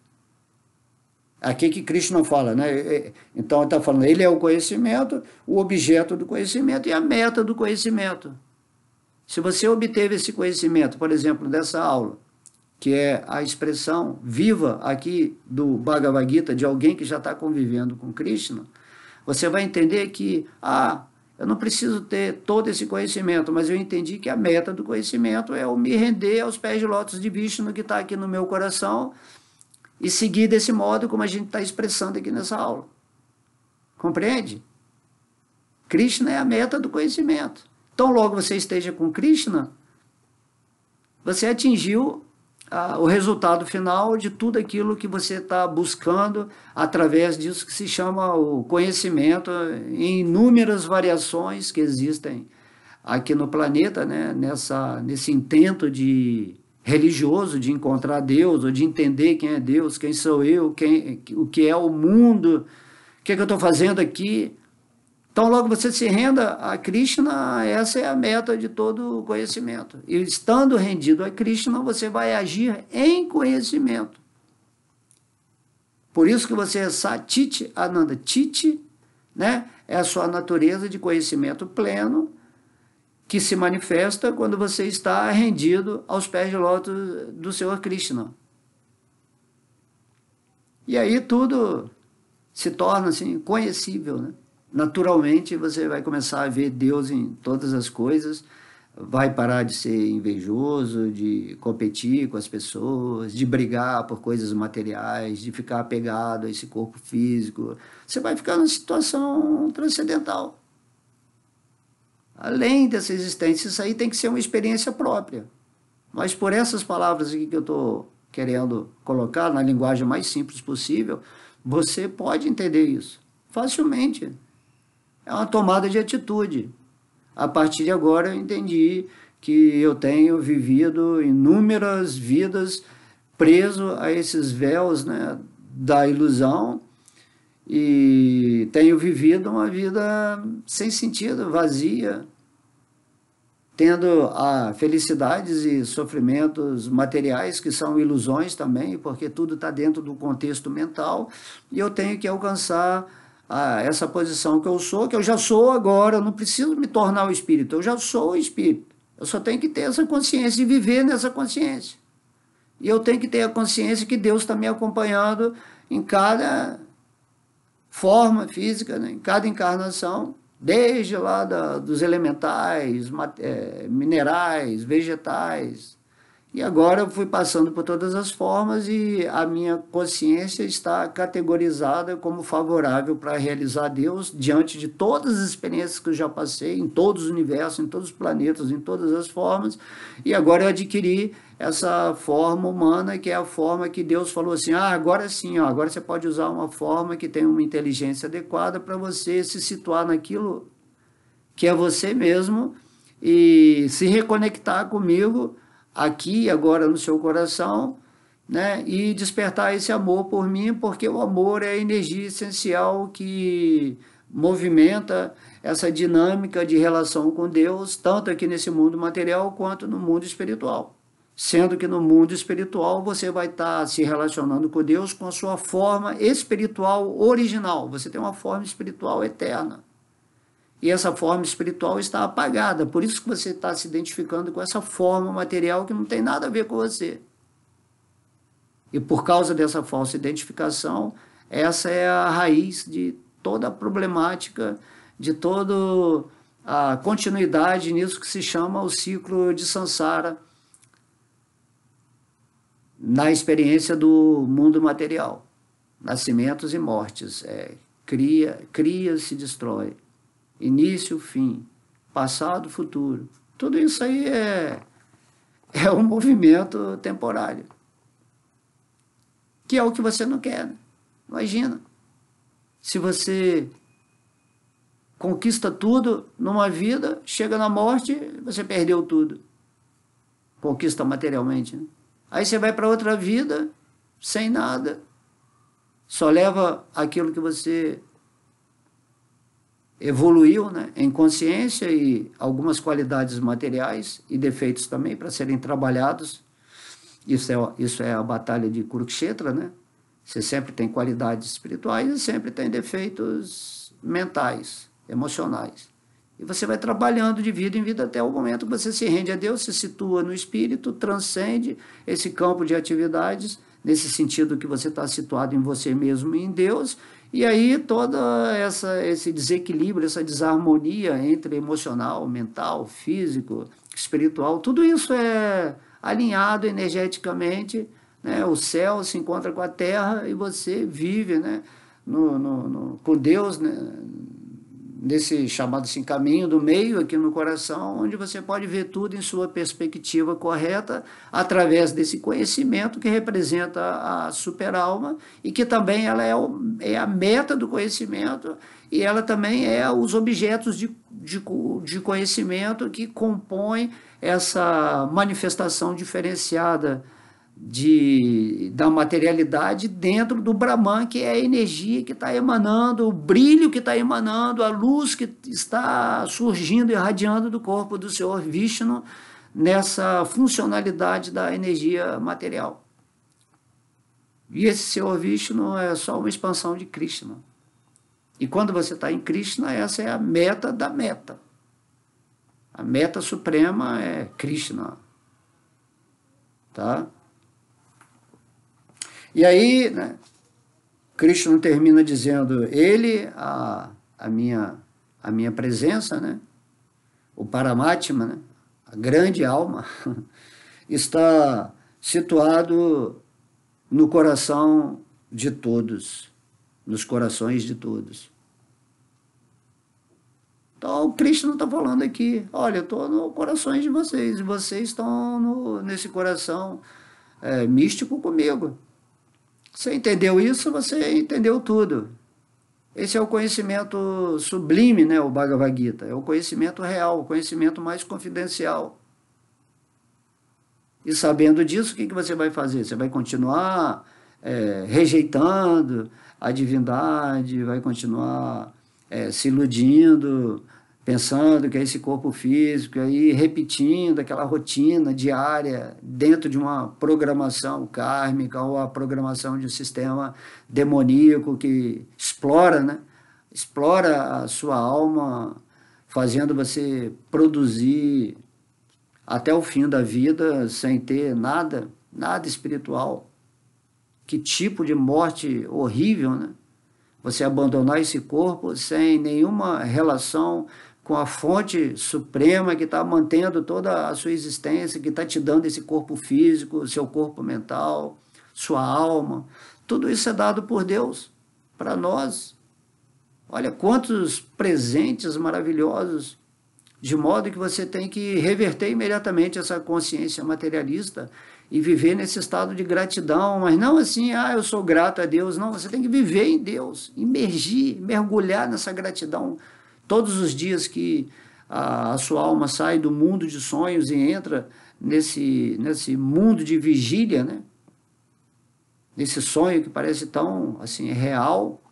Aqui que Krishna fala, né? Então ele está falando, ele é o conhecimento, o objeto do conhecimento e a meta do conhecimento. Se você obteve esse conhecimento, por exemplo, dessa aula, que é a expressão viva aqui do Bhagavad Gita, de alguém que já está convivendo com Krishna, você vai entender que, eu não preciso ter todo esse conhecimento, mas eu entendi que a meta do conhecimento é eu me render aos pés de lótus de Vishnu, que está aqui no meu coração, e seguir desse modo como a gente está expressando aqui nessa aula. Compreende? Krishna é a meta do conhecimento. Então, logo você esteja com Krishna, você atingiu o resultado final de tudo aquilo que você está buscando através disso que se chama o conhecimento, em inúmeras variações que existem aqui no planeta, né? Nesse intento religioso de encontrar Deus, ou de entender quem é Deus, quem sou eu, o que é o mundo, o que eu estou fazendo aqui. Então, logo você se renda a Krishna, essa é a meta de todo o conhecimento. E estando rendido a Krishna, você vai agir em conhecimento. Por isso que você é Satchit Ananda. Chit, né, é a sua natureza de conhecimento pleno, que se manifesta quando você está rendido aos pés de lótus do Senhor Krishna. E aí tudo se torna assim, conhecível, né? Naturalmente você vai começar a ver Deus em todas as coisas, vai parar de ser invejoso, de competir com as pessoas, de brigar por coisas materiais, de ficar apegado a esse corpo físico. Você vai ficar numa situação transcendental. Além dessa existência, isso aí tem que ser uma experiência própria. Mas por essas palavras aqui que eu estou querendo colocar, na linguagem mais simples possível, você pode entender isso facilmente. É uma tomada de atitude. A partir de agora eu entendi que eu tenho vivido inúmeras vidas preso a esses véus, né, da ilusão, e tenho vivido uma vida sem sentido, vazia, tendo felicidades e sofrimentos materiais que são ilusões também, porque tudo está dentro do contexto mental, e eu tenho que alcançar essa posição que eu já sou agora, eu não preciso me tornar o espírito, eu já sou o espírito. Eu só tenho que ter essa consciência e viver nessa consciência. E eu tenho que ter a consciência que Deus está me acompanhando em cada forma física, né, em cada encarnação, desde lá dos elementais, minerais, vegetais, E agora eu fui passando por todas as formas e a minha consciência está categorizada como favorável para realizar Deus diante de todas as experiências que eu já passei, em todos os universos, em todos os planetas, em todas as formas. E agora eu adquiri essa forma humana, que é a forma que Deus falou assim, agora sim, ó, agora você pode usar uma forma que tem uma inteligência adequada para você se situar naquilo que é você mesmo e se reconectar comigo aqui agora no seu coração, né? E despertar esse amor por mim, porque o amor é a energia essencial que movimenta essa dinâmica de relação com Deus, tanto aqui nesse mundo material quanto no mundo espiritual. Sendo que no mundo espiritual você vai estar se relacionando com Deus com a sua forma espiritual original. Você tem uma forma espiritual eterna. E essa forma espiritual está apagada. Por isso que você está se identificando com essa forma material que não tem nada a ver com você. E por causa dessa falsa identificação, essa é a raiz de toda a problemática, de toda a continuidade nisso que se chama o ciclo de Sansara, na experiência do mundo material. Nascimentos e mortes. Cria, se destrói. Início, fim, passado, futuro. Tudo isso aí é um movimento temporário. Que é o que você não quer. Né? Imagina. Se você conquista tudo numa vida, chega na morte, você perdeu tudo. Conquista materialmente. Né? Aí você vai para outra vida, sem nada. Só leva aquilo que você evoluiu, né, em consciência e algumas qualidades materiais e defeitos também para serem trabalhados. Isso é a batalha de Kurukshetra, né? Você sempre tem qualidades espirituais e sempre tem defeitos mentais, emocionais. E você vai trabalhando de vida em vida até o momento que você se rende a Deus, se situa no espírito, transcende esse campo de atividades, nesse sentido que você está situado em você mesmo e em Deus. E aí todo esse desequilíbrio, essa desarmonia entre emocional, mental, físico, espiritual, tudo isso é alinhado energeticamente, né? O céu se encontra com a terra e você vive, né? Com Deus, né? Nesse chamado assim, caminho do meio aqui no coração, onde você pode ver tudo em sua perspectiva correta, através desse conhecimento que representa a superalma e que também ela é a meta do conhecimento e ela também é os objetos de conhecimento que compõem essa manifestação diferenciada da materialidade dentro do Brahman, que é a energia que está emanando, o brilho que está emanando, a luz que está surgindo, irradiando do corpo do Senhor Vishnu, nessa funcionalidade da energia material. E esse Senhor Vishnu é só uma expansão de Krishna. E quando você está em Krishna, essa é a meta da meta. A meta suprema é Krishna. Tá? E aí, né, Krishna termina dizendo, ele, a minha presença, né, o Paramatma, né, a grande alma, está situado no coração de todos, nos corações de todos. Então, o Krishna está falando aqui, olha, eu estou nos corações de vocês, e vocês estão nesse coração místico comigo. Você entendeu isso, você entendeu tudo. Esse é o conhecimento sublime, né, o Bhagavad Gita. É o conhecimento real, o conhecimento mais confidencial. E sabendo disso, o que você vai fazer? Você vai continuar rejeitando a divindade, vai continuar se iludindo, pensando que é esse corpo físico, aí repetindo aquela rotina diária dentro de uma programação kármica ou a programação de um sistema demoníaco que explora, né? Explora a sua alma, fazendo você produzir até o fim da vida sem ter nada espiritual. Que tipo de morte horrível, né? Você abandonar esse corpo sem nenhuma relação com a fonte suprema que está mantendo toda a sua existência, que está te dando esse corpo físico, seu corpo mental, sua alma. Tudo isso é dado por Deus para nós. Olha quantos presentes maravilhosos, de modo que você tem que reverter imediatamente essa consciência materialista e viver nesse estado de gratidão, mas não assim, eu sou grato a Deus. Não, você tem que viver em Deus, imergir, mergulhar nessa gratidão. Todos os dias que a sua alma sai do mundo de sonhos e entra nesse mundo de vigília, né? Nesse sonho que parece tão assim, real,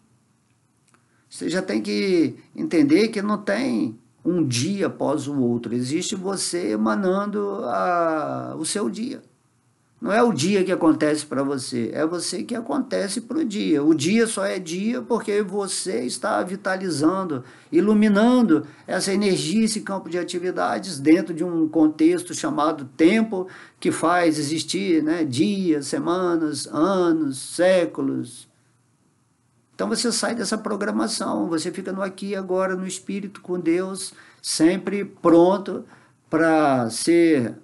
você já tem que entender que não tem um dia após o outro. Existe você emanando o seu dia. Não é o dia que acontece para você, é você que acontece para o dia. O dia só é dia porque você está vitalizando, iluminando essa energia, esse campo de atividades dentro de um contexto chamado tempo, que faz existir, né, dias, semanas, anos, séculos. Então você sai dessa programação, você fica no aqui e agora, no espírito com Deus, sempre pronto para ser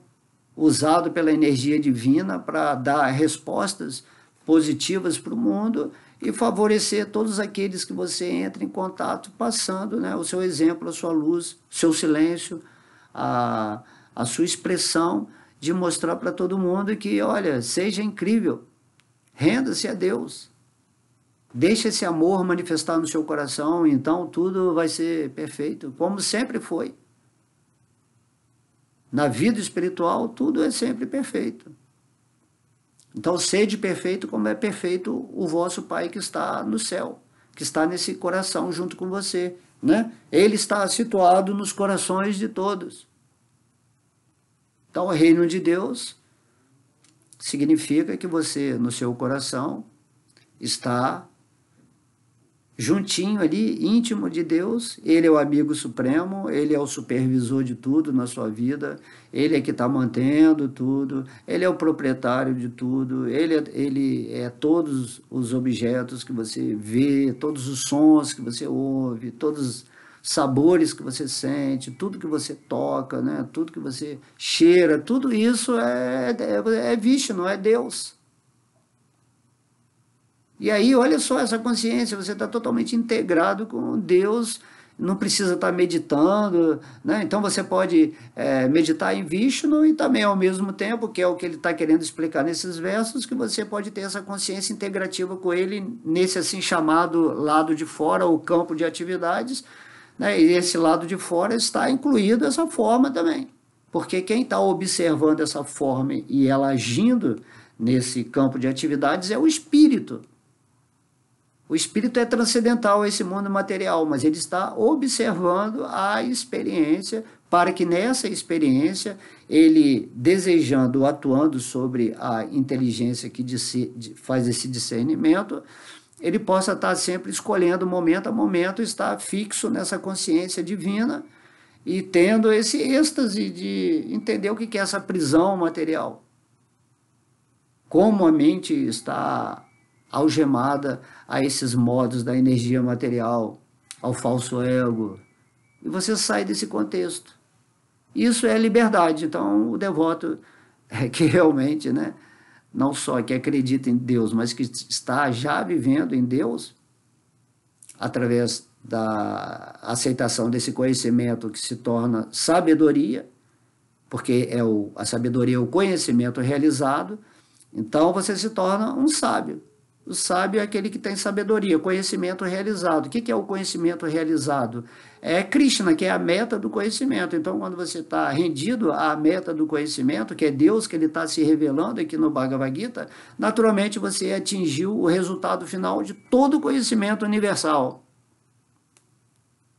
usado pela energia divina para dar respostas positivas para o mundo e favorecer todos aqueles que você entra em contato, passando, né, o seu exemplo, a sua luz, o seu silêncio, a sua expressão, de mostrar para todo mundo que, olha, seja incrível, renda-se a Deus, deixe esse amor manifestar no seu coração, então tudo vai ser perfeito, como sempre foi. Na vida espiritual, tudo é sempre perfeito. Então, sede perfeito como é perfeito o vosso Pai que está no céu, que está nesse coração junto com você, né? Ele está situado nos corações de todos. Então, o reino de Deus significa que você, no seu coração, está juntinho ali, íntimo de Deus. Ele é o amigo supremo, ele é o supervisor de tudo na sua vida, ele é que está mantendo tudo, ele é o proprietário de tudo, ele é todos os objetos que você vê, todos os sons que você ouve, todos os sabores que você sente, tudo que você toca, né? Tudo que você cheira, tudo isso é Vishnu, é Deus. E aí, olha só essa consciência, você está totalmente integrado com Deus, não precisa estar meditando, né? Então você pode meditar em Vishnu e também ao mesmo tempo, que é o que ele está querendo explicar nesses versos, que você pode ter essa consciência integrativa com ele nesse assim chamado lado de fora, o campo de atividades, né? E esse lado de fora está incluído essa forma também, porque quem está observando essa forma e ela agindo nesse campo de atividades é o espírito. O espírito é transcendental a esse mundo material, mas ele está observando a experiência para que nessa experiência ele, desejando, atuando sobre a inteligência que faz esse discernimento, ele possa estar sempre escolhendo momento a momento, estar fixo nessa consciência divina e tendo esse êxtase de entender o que é essa prisão material. Como a mente está algemada a esses modos da energia material, ao falso ego. E você sai desse contexto. Isso é liberdade. Então, o devoto que realmente, né, não só que acredita em Deus, mas que está já vivendo em Deus, através da aceitação desse conhecimento que se torna sabedoria, porque a sabedoria é o conhecimento realizado, então você se torna um sábio. O sábio é aquele que tem sabedoria, conhecimento realizado. O que é o conhecimento realizado? É Krishna, que é a meta do conhecimento. Então, quando você está rendido à meta do conhecimento, que é Deus que ele está se revelando aqui no Bhagavad Gita, naturalmente você atingiu o resultado final de todo o conhecimento universal.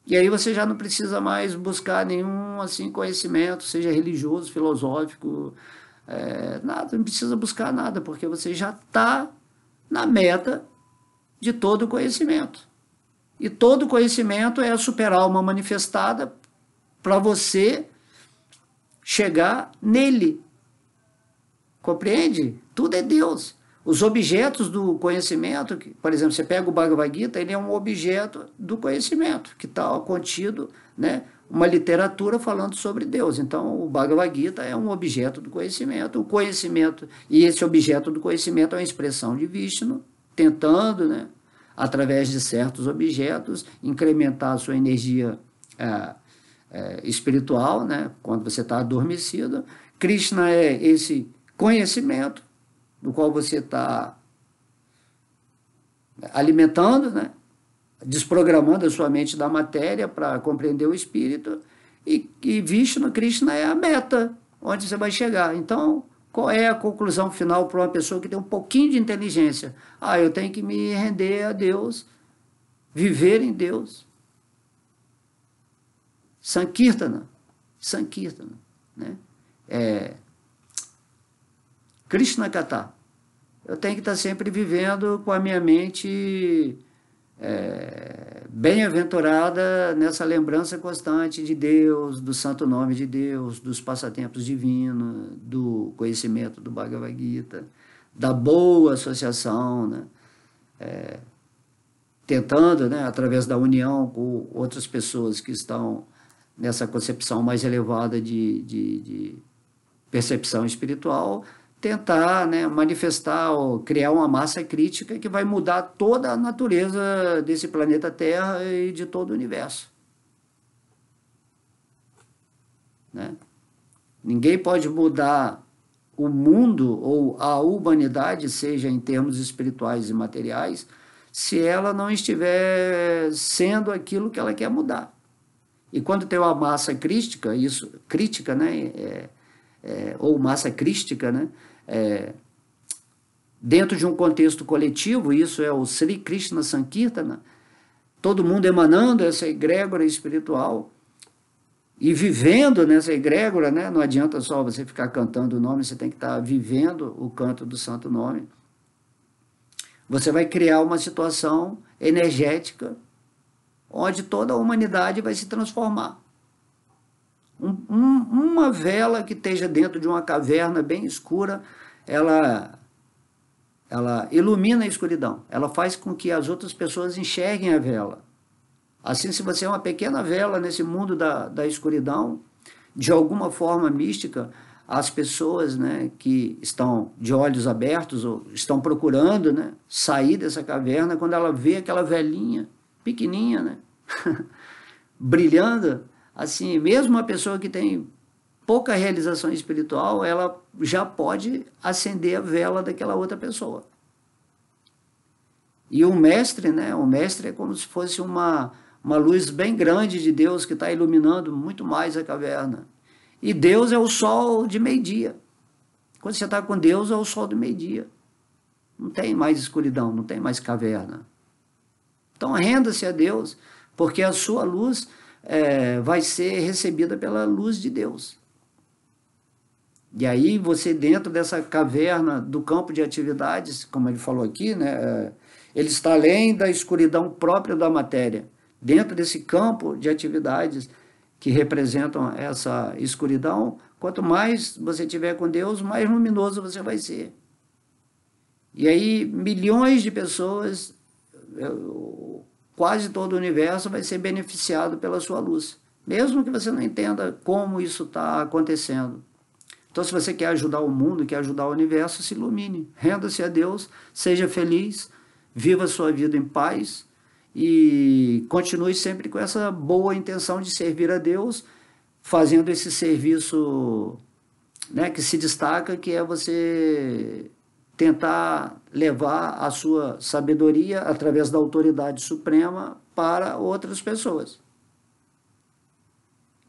E aí você já não precisa mais buscar nenhum assim, conhecimento, seja religioso, filosófico, nada, não precisa buscar nada, porque você já está na meta de todo conhecimento. E todo conhecimento é a super-alma manifestada para você chegar nele. Compreende? Tudo é Deus. Os objetos do conhecimento, por exemplo, você pega o Bhagavad Gita, ele é um objeto do conhecimento, que está contido, né, uma literatura falando sobre Deus. Então, o Bhagavad Gita é um objeto do conhecimento. O conhecimento, e esse objeto do conhecimento é uma expressão de Vishnu, tentando, né, através de certos objetos, incrementar a sua energia espiritual, né, quando você está adormecido. Krishna é esse conhecimento do qual você está alimentando, né, desprogramando a sua mente da matéria para compreender o espírito, e Vishnu, Krishna é a meta, onde você vai chegar. Então, qual é a conclusão final para uma pessoa que tem um pouquinho de inteligência? Eu tenho que me render a Deus, viver em Deus. Sankirtana, né? Krishna Kata. Eu tenho que estar sempre vivendo com a minha mente bem-aventurada nessa lembrança constante de Deus, do santo nome de Deus, dos passatempos divinos, do conhecimento do Bhagavad Gita, da boa associação, né? Tentando, né, através da união com outras pessoas que estão nessa concepção mais elevada de percepção espiritual, tentar, né, manifestar ou criar uma massa crítica que vai mudar toda a natureza desse planeta Terra e de todo o universo. Né? Ninguém pode mudar o mundo ou a humanidade, seja em termos espirituais e materiais, se ela não estiver sendo aquilo que ela quer mudar. E quando tem uma massa crítica, né, ou massa crística, né, dentro de um contexto coletivo, isso é o Sri Krishna Sankirtana, todo mundo emanando essa egrégora espiritual e vivendo nessa egrégora, né, não adianta só você ficar cantando o nome, você tem que estar vivendo o canto do santo nome. Você vai criar uma situação energética onde toda a humanidade vai se transformar. Uma vela que esteja dentro de uma caverna bem escura, ela ilumina a escuridão, ela faz com que as outras pessoas enxerguem a vela. Assim, se você é uma pequena vela nesse mundo da escuridão, de alguma forma mística, as pessoas, né, que estão de olhos abertos ou estão procurando, né, sair dessa caverna, quando ela vê aquela velinha pequenininha, né, brilhando, assim, mesmo uma pessoa que tem pouca realização espiritual, ela já pode acender a vela daquela outra pessoa. E o mestre, né, o mestre é como se fosse uma luz bem grande de Deus que está iluminando muito mais a caverna. E Deus é o sol de meio-dia. Quando você está com Deus, é o sol do meio-dia. Não tem mais escuridão, não tem mais caverna. Então, renda-se a Deus, porque a sua luz vai ser recebida pela luz de Deus. E aí, você dentro dessa caverna do campo de atividades, como ele falou aqui, né, ele está além da escuridão própria da matéria. Dentro desse campo de atividades que representam essa escuridão, quanto mais você tiver com Deus, mais luminoso você vai ser. E aí, milhões de pessoas, quase todo o universo vai ser beneficiado pela sua luz, mesmo que você não entenda como isso está acontecendo. Então, se você quer ajudar o mundo, quer ajudar o universo, se ilumine, renda-se a Deus, seja feliz, viva a sua vida em paz e continue sempre com essa boa intenção de servir a Deus, fazendo esse serviço, né, que se destaca, que é você tentar levar a sua sabedoria através da autoridade suprema para outras pessoas.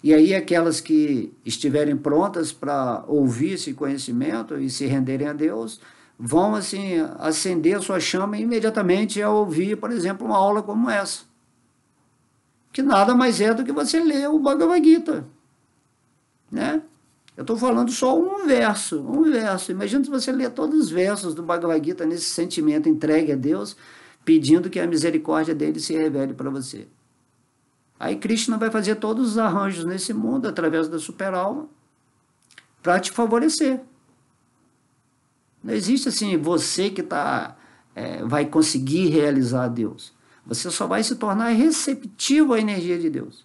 E aí aquelas que estiverem prontas para ouvir esse conhecimento e se renderem a Deus, vão assim acender a sua chama imediatamente ao ouvir, por exemplo, uma aula como essa. Que nada mais é do que você ler o Bhagavad Gita, né? Eu estou falando só um verso. Imagina se você ler todos os versos do Bhagavad Gita nesse sentimento entregue a Deus, pedindo que a misericórdia dele se revele para você. Aí Krishna vai fazer todos os arranjos nesse mundo, através da superalma, para te favorecer. Não existe assim, você que vai conseguir realizar Deus. Você só vai se tornar receptivo à energia de Deus.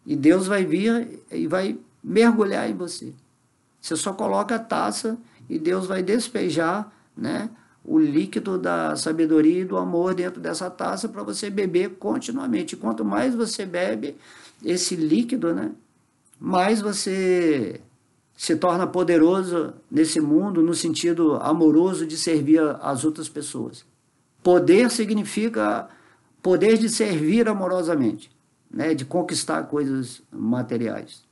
E Deus vai vir e vai mergulhar em você. Você só coloca a taça e Deus vai despejar, né, o líquido da sabedoria e do amor dentro dessa taça para você beber continuamente. E quanto mais você bebe esse líquido, né, mais você se torna poderoso nesse mundo no sentido amoroso de servir as outras pessoas. Poder significa poder de servir amorosamente, né, de conquistar coisas materiais.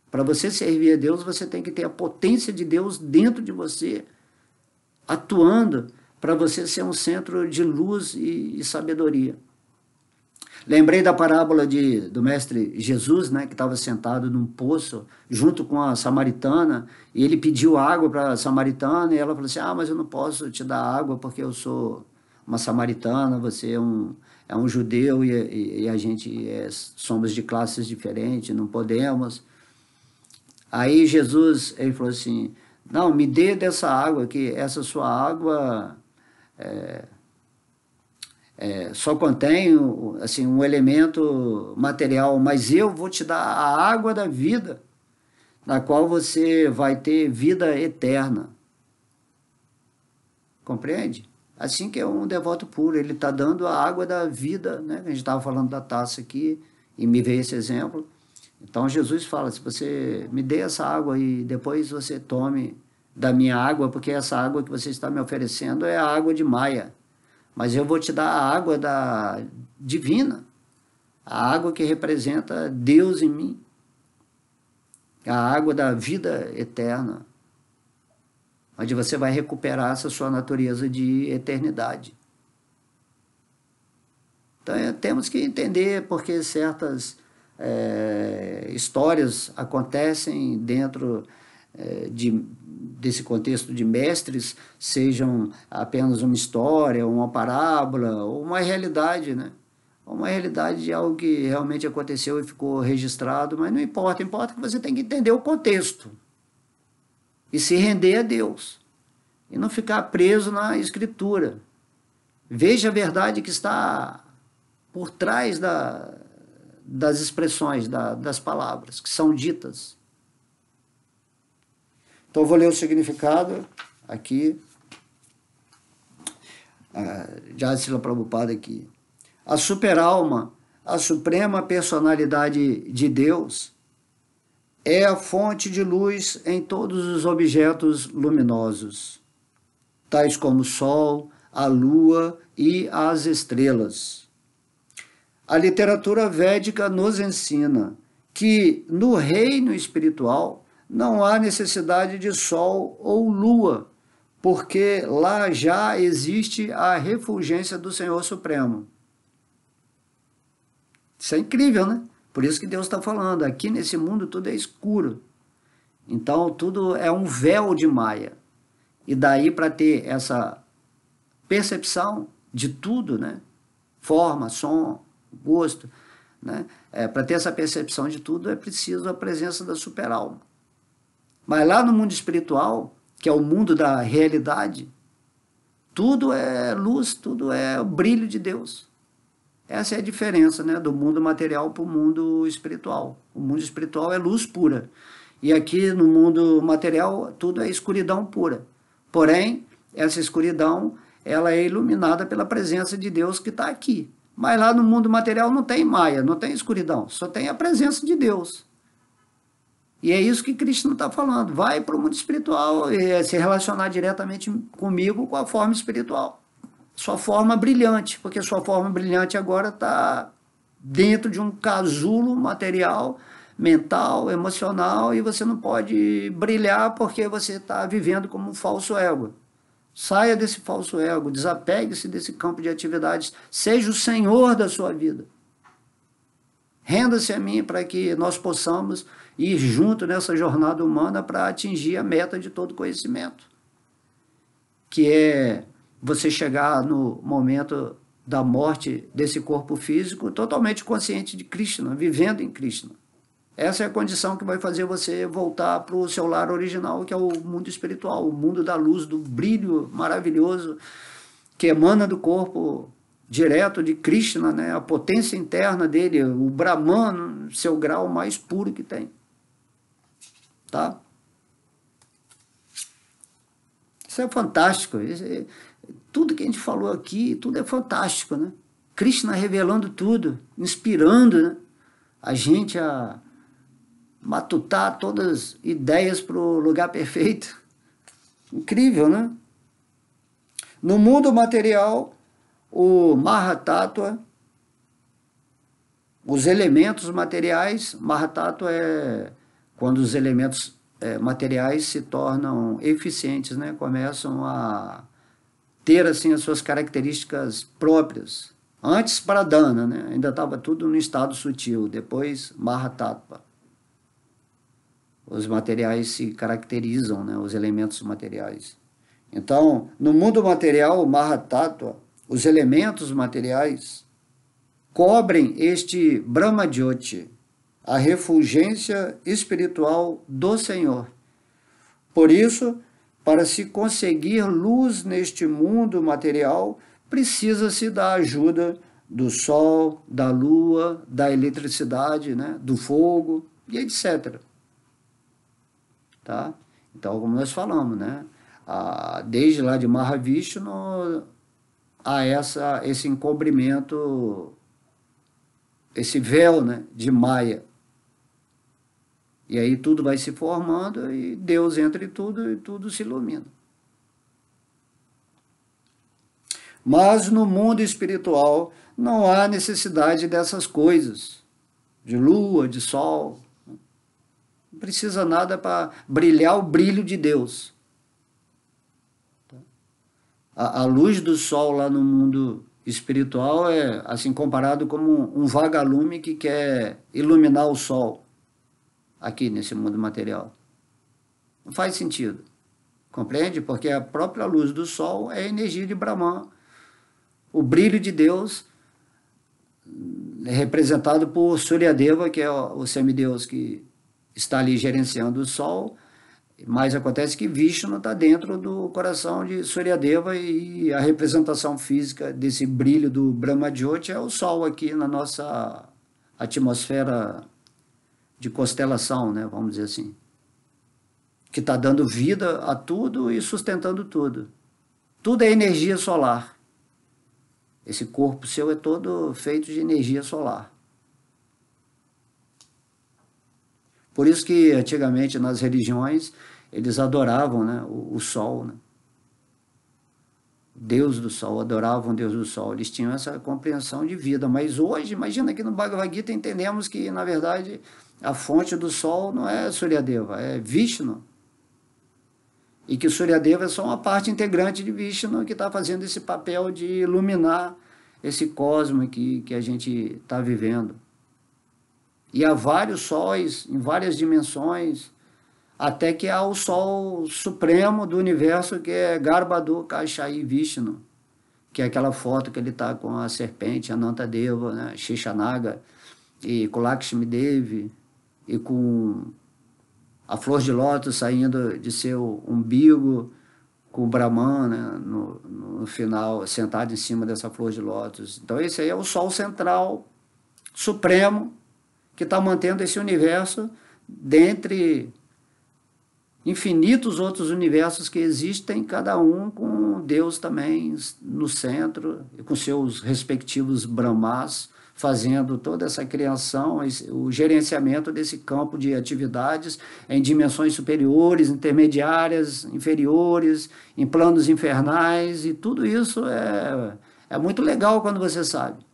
Para você servir a Deus, você tem que ter a potência de Deus dentro de você, atuando para você ser um centro de luz e sabedoria. Lembrei da parábola do mestre Jesus, né, que estava sentado num poço junto com a samaritana, e ele pediu água para a samaritana, e ela falou assim, mas eu não posso te dar água porque eu sou uma samaritana, você é um judeu e a gente somos de classes diferentes, não podemos. Aí Jesus, ele falou assim, não, me dê dessa água, que essa sua água só contém assim, um elemento material, mas eu vou te dar a água da vida, na qual você vai ter vida eterna. Compreende? Assim que é um devoto puro, ele está dando a água da vida, né? A gente estava falando da taça aqui, e me veio esse exemplo. Então Jesus fala, se você me dê essa água e depois você tome da minha água, porque essa água que você está me oferecendo é a água de Maia, mas eu vou te dar a água divina, a água que representa Deus em mim, a água da vida eterna, onde você vai recuperar essa sua natureza de eternidade. Então temos que entender porque certas histórias acontecem dentro desse contexto de mestres, sejam apenas uma história, uma parábola, ou uma realidade, né? Uma realidade de algo que realmente aconteceu e ficou registrado, mas não importa, importa que você tem que entender o contexto e se render a Deus, e não ficar preso na Escritura. Veja a verdade que está por trás das expressões, das palavras que são ditas. Então eu vou ler o significado aqui, de Srila Prabhupada aqui. A superalma, a suprema personalidade de Deus, é a fonte de luz em todos os objetos luminosos, tais como o Sol, a Lua e as estrelas. A literatura védica nos ensina que no reino espiritual não há necessidade de Sol ou Lua, porque lá já existe a refulgência do Senhor Supremo. Isso é incrível, né? Por isso que Deus está falando, aqui nesse mundo tudo é escuro. Então tudo é um véu de Maia. E daí para ter essa percepção de tudo, né? Forma, som, gosto, né? Para ter essa percepção de tudo é preciso a presença da superalma. Mas lá no mundo espiritual, que é o mundo da realidade, tudo é luz, tudo é o brilho de Deus. Essa é a diferença, né, do mundo material para o mundo espiritual. O mundo espiritual é luz pura. E aqui no mundo material, tudo é escuridão pura. Porém, essa escuridão, ela é iluminada pela presença de Deus que está aqui. Mas lá no mundo material não tem Maia, não tem escuridão, só tem a presença de Deus. E é isso que Krishna está falando. Vai para o mundo espiritual e se relacionar diretamente comigo com a forma espiritual. Sua forma brilhante, porque sua forma brilhante agora está dentro de um casulo material, mental, emocional, e você não pode brilhar porque você está vivendo como um falso ego. Saia desse falso ego, desapegue-se desse campo de atividades, seja o senhor da sua vida. Renda-se a mim para que nós possamos ir junto nessa jornada humana para atingir a meta de todo conhecimento, que é você chegar no momento da morte desse corpo físico totalmente consciente de Krishna, vivendo em Krishna. Essa é a condição que vai fazer você voltar para o seu lar original, que é o mundo espiritual, o mundo da luz, do brilho maravilhoso que emana do corpo direto de Krishna, né? A potência interna dele, o Brahman, seu grau mais puro que tem. Tá? Isso é fantástico. Tudo que a gente falou aqui, tudo é fantástico, né? Krishna revelando tudo, inspirando, né, a gente a matutar todas as ideias para o lugar perfeito. Incrível, né? No mundo material, o Mahatattva, os elementos materiais, Mahatattva é quando os elementos materiais se tornam eficientes, né? Começam a ter assim as suas características próprias. Antes Pradhana, né? Ainda estava tudo no estado sutil, depois Mahatattva. Os materiais se caracterizam, né? Os elementos materiais. Então, no mundo material, o Mahatattva, os elementos materiais, cobrem este Brahma-jyoti, a refulgência espiritual do Senhor. Por isso, para se conseguir luz neste mundo material, precisa-se da ajuda do sol, da lua, da eletricidade, né, do fogo e etc. Tá? Então, como nós falamos, né, desde lá de Mahavishnu a esse encobrimento, esse véu, né, de Maya. E aí tudo vai se formando e Deus entra em tudo e tudo se ilumina. Mas no mundo espiritual não há necessidade dessas coisas, de lua, de sol. Não precisa nada para brilhar o brilho de Deus. A luz do sol lá no mundo espiritual é assim comparado como um vagalume que quer iluminar o sol aqui nesse mundo material. Não faz sentido. Compreende? Porque a própria luz do sol é a energia de Brahman. O brilho de Deus é representado por Suryadeva, que é o semideus que está ali gerenciando o sol, mas acontece que Vishnu está dentro do coração de Suryadeva e a representação física desse brilho do Brahma-jyoti é o sol aqui na nossa atmosfera de constelação, né, vamos dizer assim, que está dando vida a tudo e sustentando tudo. Tudo é energia solar. Esse corpo seu é todo feito de energia solar. Por isso que antigamente nas religiões eles adoravam, né, o sol, né? Deus do sol, adoravam o Deus do sol. Eles tinham essa compreensão de vida. Mas hoje, imagina que no Bhagavad Gita entendemos que, na verdade, a fonte do sol não é Suryadeva, é Vishnu. E que Suryadeva é só uma parte integrante de Vishnu que está fazendo esse papel de iluminar esse cosmo aqui que a gente está vivendo. E há vários sóis, em várias dimensões, até que há o sol supremo do universo, que é Garbhador Kashai Vishnu, que é aquela foto que ele está com a serpente, Anantadeva, né, Sheshanaga, e com Lakshmi Devi, e com a flor de lótus saindo de seu umbigo, com o Brahman, né, no final, sentado em cima dessa flor de lótus. Então esse aí é o sol central, supremo, que está mantendo esse universo dentre infinitos outros universos que existem, cada um com Deus também no centro, e com seus respectivos Brahmas, fazendo toda essa criação, o gerenciamento desse campo de atividades em dimensões superiores, intermediárias, inferiores, em planos infernais, e tudo isso é muito legal quando você sabe.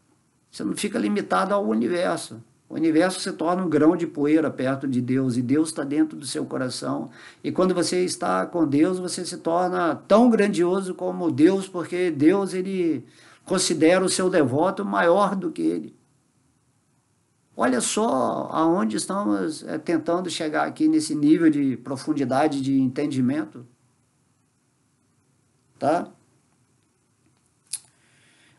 Você não fica limitado ao universo. O universo se torna um grão de poeira perto de Deus, e Deus está dentro do seu coração. E quando você está com Deus, você se torna tão grandioso como Deus, porque Deus, ele considera o seu devoto maior do que ele. Olha só aonde estamos tentando chegar aqui nesse nível de profundidade de entendimento. Tá?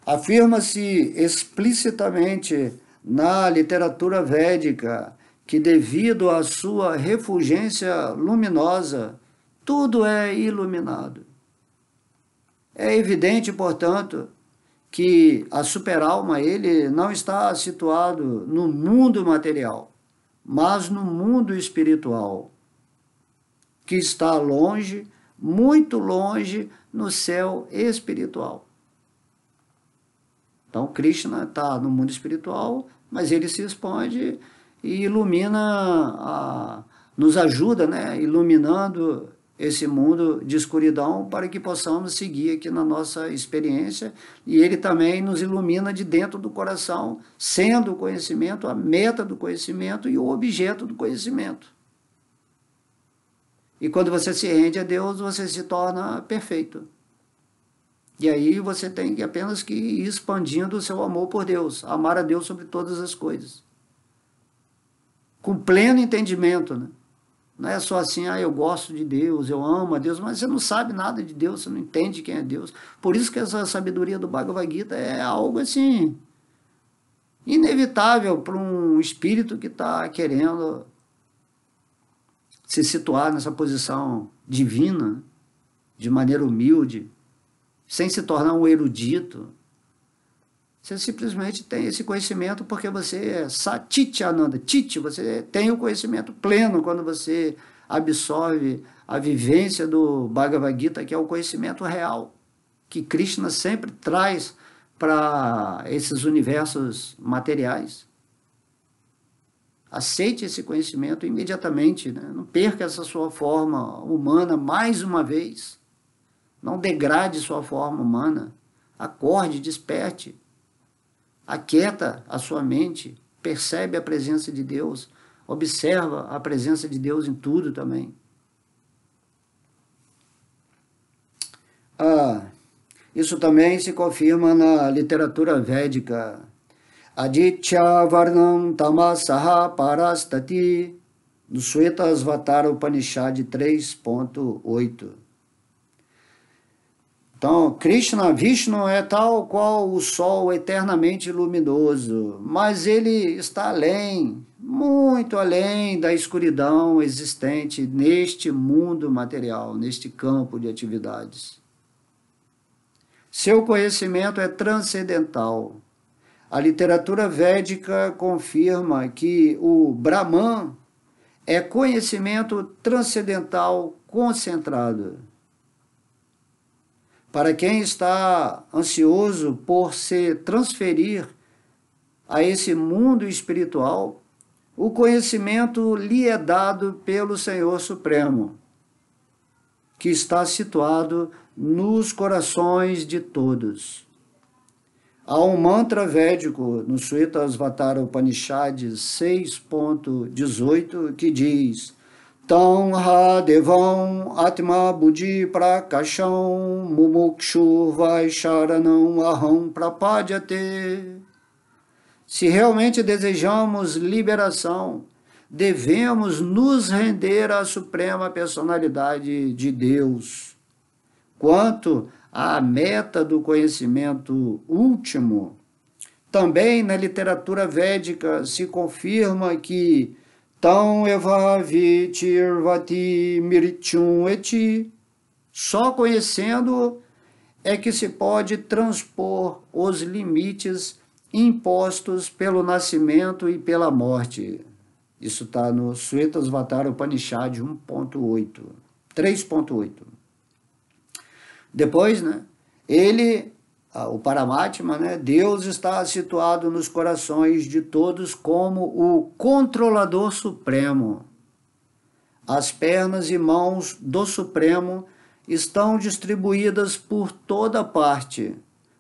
Afirma-se explicitamente na literatura védica que, devido à sua refulgência luminosa, tudo é iluminado. É evidente, portanto, que a superalma, ele não está situado no mundo material, mas no mundo espiritual, que está longe, muito longe, no céu espiritual. Então, Krishna está no mundo espiritual, mas ele se expande e ilumina, nos ajuda, né, iluminando esse mundo de escuridão para que possamos seguir aqui na nossa experiência, e ele também nos ilumina de dentro do coração, sendo o conhecimento a meta do conhecimento e o objeto do conhecimento. E quando você se rende a Deus, você se torna perfeito. E aí você tem que apenas que ir expandindo o seu amor por Deus, amar a Deus sobre todas as coisas. Com pleno entendimento, né? Não é só assim, eu gosto de Deus, eu amo a Deus, mas você não sabe nada de Deus, você não entende quem é Deus. Por isso que essa sabedoria do Bhagavad Gita é algo assim, inevitável para um espírito que está querendo se situar nessa posição divina, de maneira humilde, sem se tornar um erudito. Você simplesmente tem esse conhecimento porque você é Satityananda, Titi, você tem o conhecimento pleno quando você absorve a vivência do Bhagavad Gita, que é o conhecimento real, que Krishna sempre traz para esses universos materiais. Aceite esse conhecimento imediatamente, né? Não perca essa sua forma humana mais uma vez. Não degrade sua forma humana. Acorde, desperte. Aquieta a sua mente, percebe a presença de Deus, observa a presença de Deus em tudo também. Isso também se confirma na literatura védica. Aditya Varnam Tamasaha Parastati, no Shvetasvatara Upanishad 3.8. Então, Krishna, Vishnu é tal qual o sol eternamente luminoso, mas ele está além, muito além da escuridão existente neste mundo material, neste campo de atividades. Seu conhecimento é transcendental. A literatura védica confirma que o Brahman é conhecimento transcendental concentrado. Para quem está ansioso por se transferir a esse mundo espiritual, o conhecimento lhe é dado pelo Senhor Supremo, que está situado nos corações de todos. Há um mantra védico no Shvetasvatara Upanishad 6.18 que diz: Tam ha devam atma buddhi prakasham mumukshu vaisharanam aham prapadyate. Se realmente desejamos liberação, devemos nos render à suprema personalidade de Deus. Quanto à meta do conhecimento último, também na literatura védica se confirma que Tam eva vitirvati mirityum eti, só conhecendo é que se pode transpor os limites impostos pelo nascimento e pela morte. Isso está no Shvetasvatara Upanishad 1.8, 3.8. Depois, né, o Paramatma, né, Deus está situado nos corações de todos como o controlador supremo. As pernas e mãos do Supremo estão distribuídas por toda parte,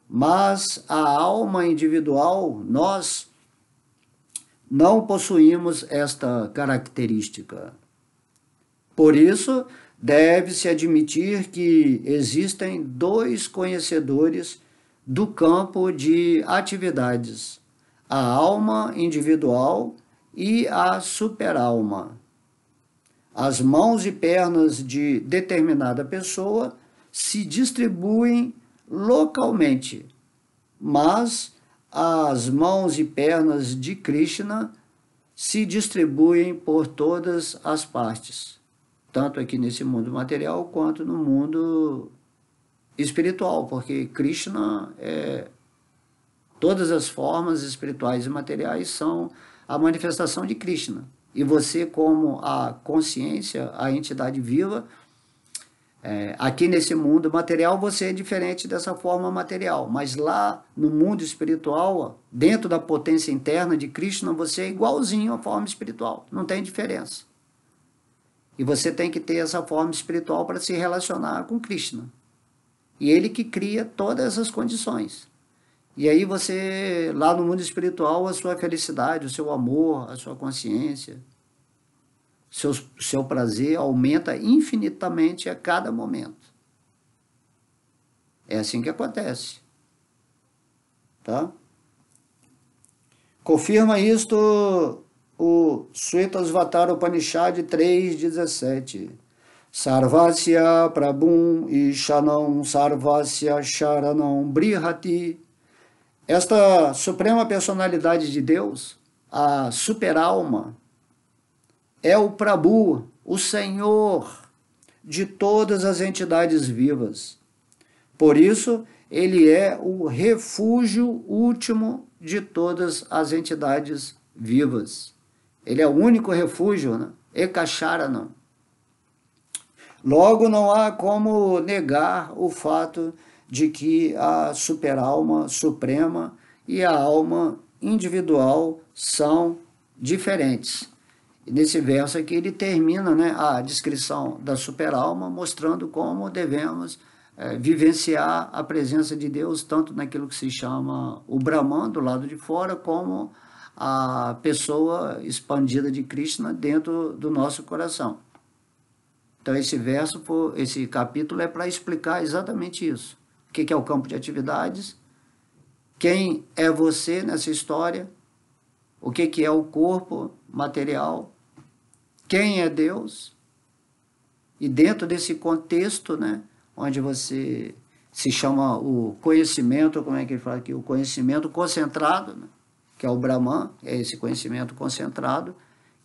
mas a alma individual, nós, não possuímos esta característica. Por isso, deve-se admitir que existem dois conhecedores do campo de atividades, a alma individual e a superalma. As mãos e pernas de determinada pessoa se distribuem localmente, mas as mãos e pernas de Krishna se distribuem por todas as partes, tanto aqui nesse mundo material quanto no mundo espiritual, porque Krishna é Todas as formas espirituais e materiais são a manifestação de Krishna. E você, como a consciência, a entidade viva, aqui nesse mundo material você é diferente dessa forma material, mas lá no mundo espiritual, dentro da potência interna de Krishna, você é igualzinho à forma espiritual, não tem diferença. E você tem que ter essa forma espiritual para se relacionar com Krishna. E ele que cria todas essas condições. E aí você, lá no mundo espiritual, a sua felicidade, o seu amor, a sua consciência, seu prazer aumenta infinitamente a cada momento. É assim que acontece. Tá? Confirma isto o Shvetashvatara Upanishad 3.17. Sarvasya Prabhum Ishanam Sarvasya Sharanam Brihati. Esta suprema personalidade de Deus, a super-alma, é o Prabhu, o Senhor de todas as entidades vivas. Por isso, ele é o refúgio último de todas as entidades vivas. Ele é o único refúgio, né? Ekasharanam. Logo, não há como negar o fato de que a super-alma suprema e a alma individual são diferentes. E nesse verso aqui ele termina, né, a descrição da super-alma, mostrando como devemos vivenciar a presença de Deus, tanto naquilo que se chama o Brahman, do lado de fora, como a pessoa expandida de Krishna dentro do nosso coração. Então esse capítulo é para explicar exatamente isso. O que é o campo de atividades, quem é você nessa história, o que é o corpo material, quem é Deus, e dentro desse contexto, né, onde você se chama o conhecimento, como é que ele fala aqui, o conhecimento concentrado, né, que é o Brahman, é esse conhecimento concentrado,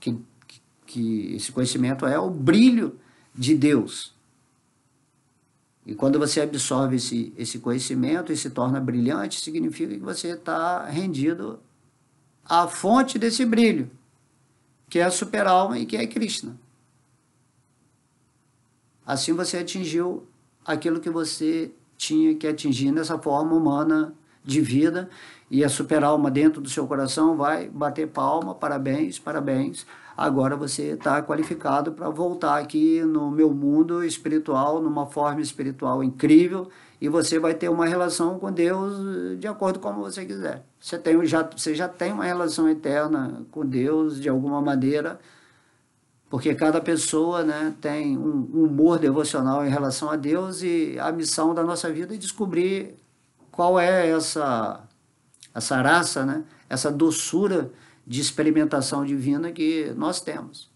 que esse conhecimento é o brilho de Deus. E quando você absorve esse conhecimento e se torna brilhante, significa que você está rendido à fonte desse brilho, que é a super-alma e que é Krishna. Assim você atingiu aquilo que você tinha que atingir nessa forma humana de vida, e a super-alma dentro do seu coração vai bater palma, parabéns, parabéns. Agora você está qualificado para voltar aqui no meu mundo espiritual, numa forma espiritual incrível, e você vai ter uma relação com Deus de acordo com como você quiser. Você já tem uma relação eterna com Deus de alguma maneira, porque cada pessoa, né, tem um humor devocional em relação a Deus, e a missão da nossa vida é descobrir qual é essa raça, né, essa doçura de experimentação divina que nós temos.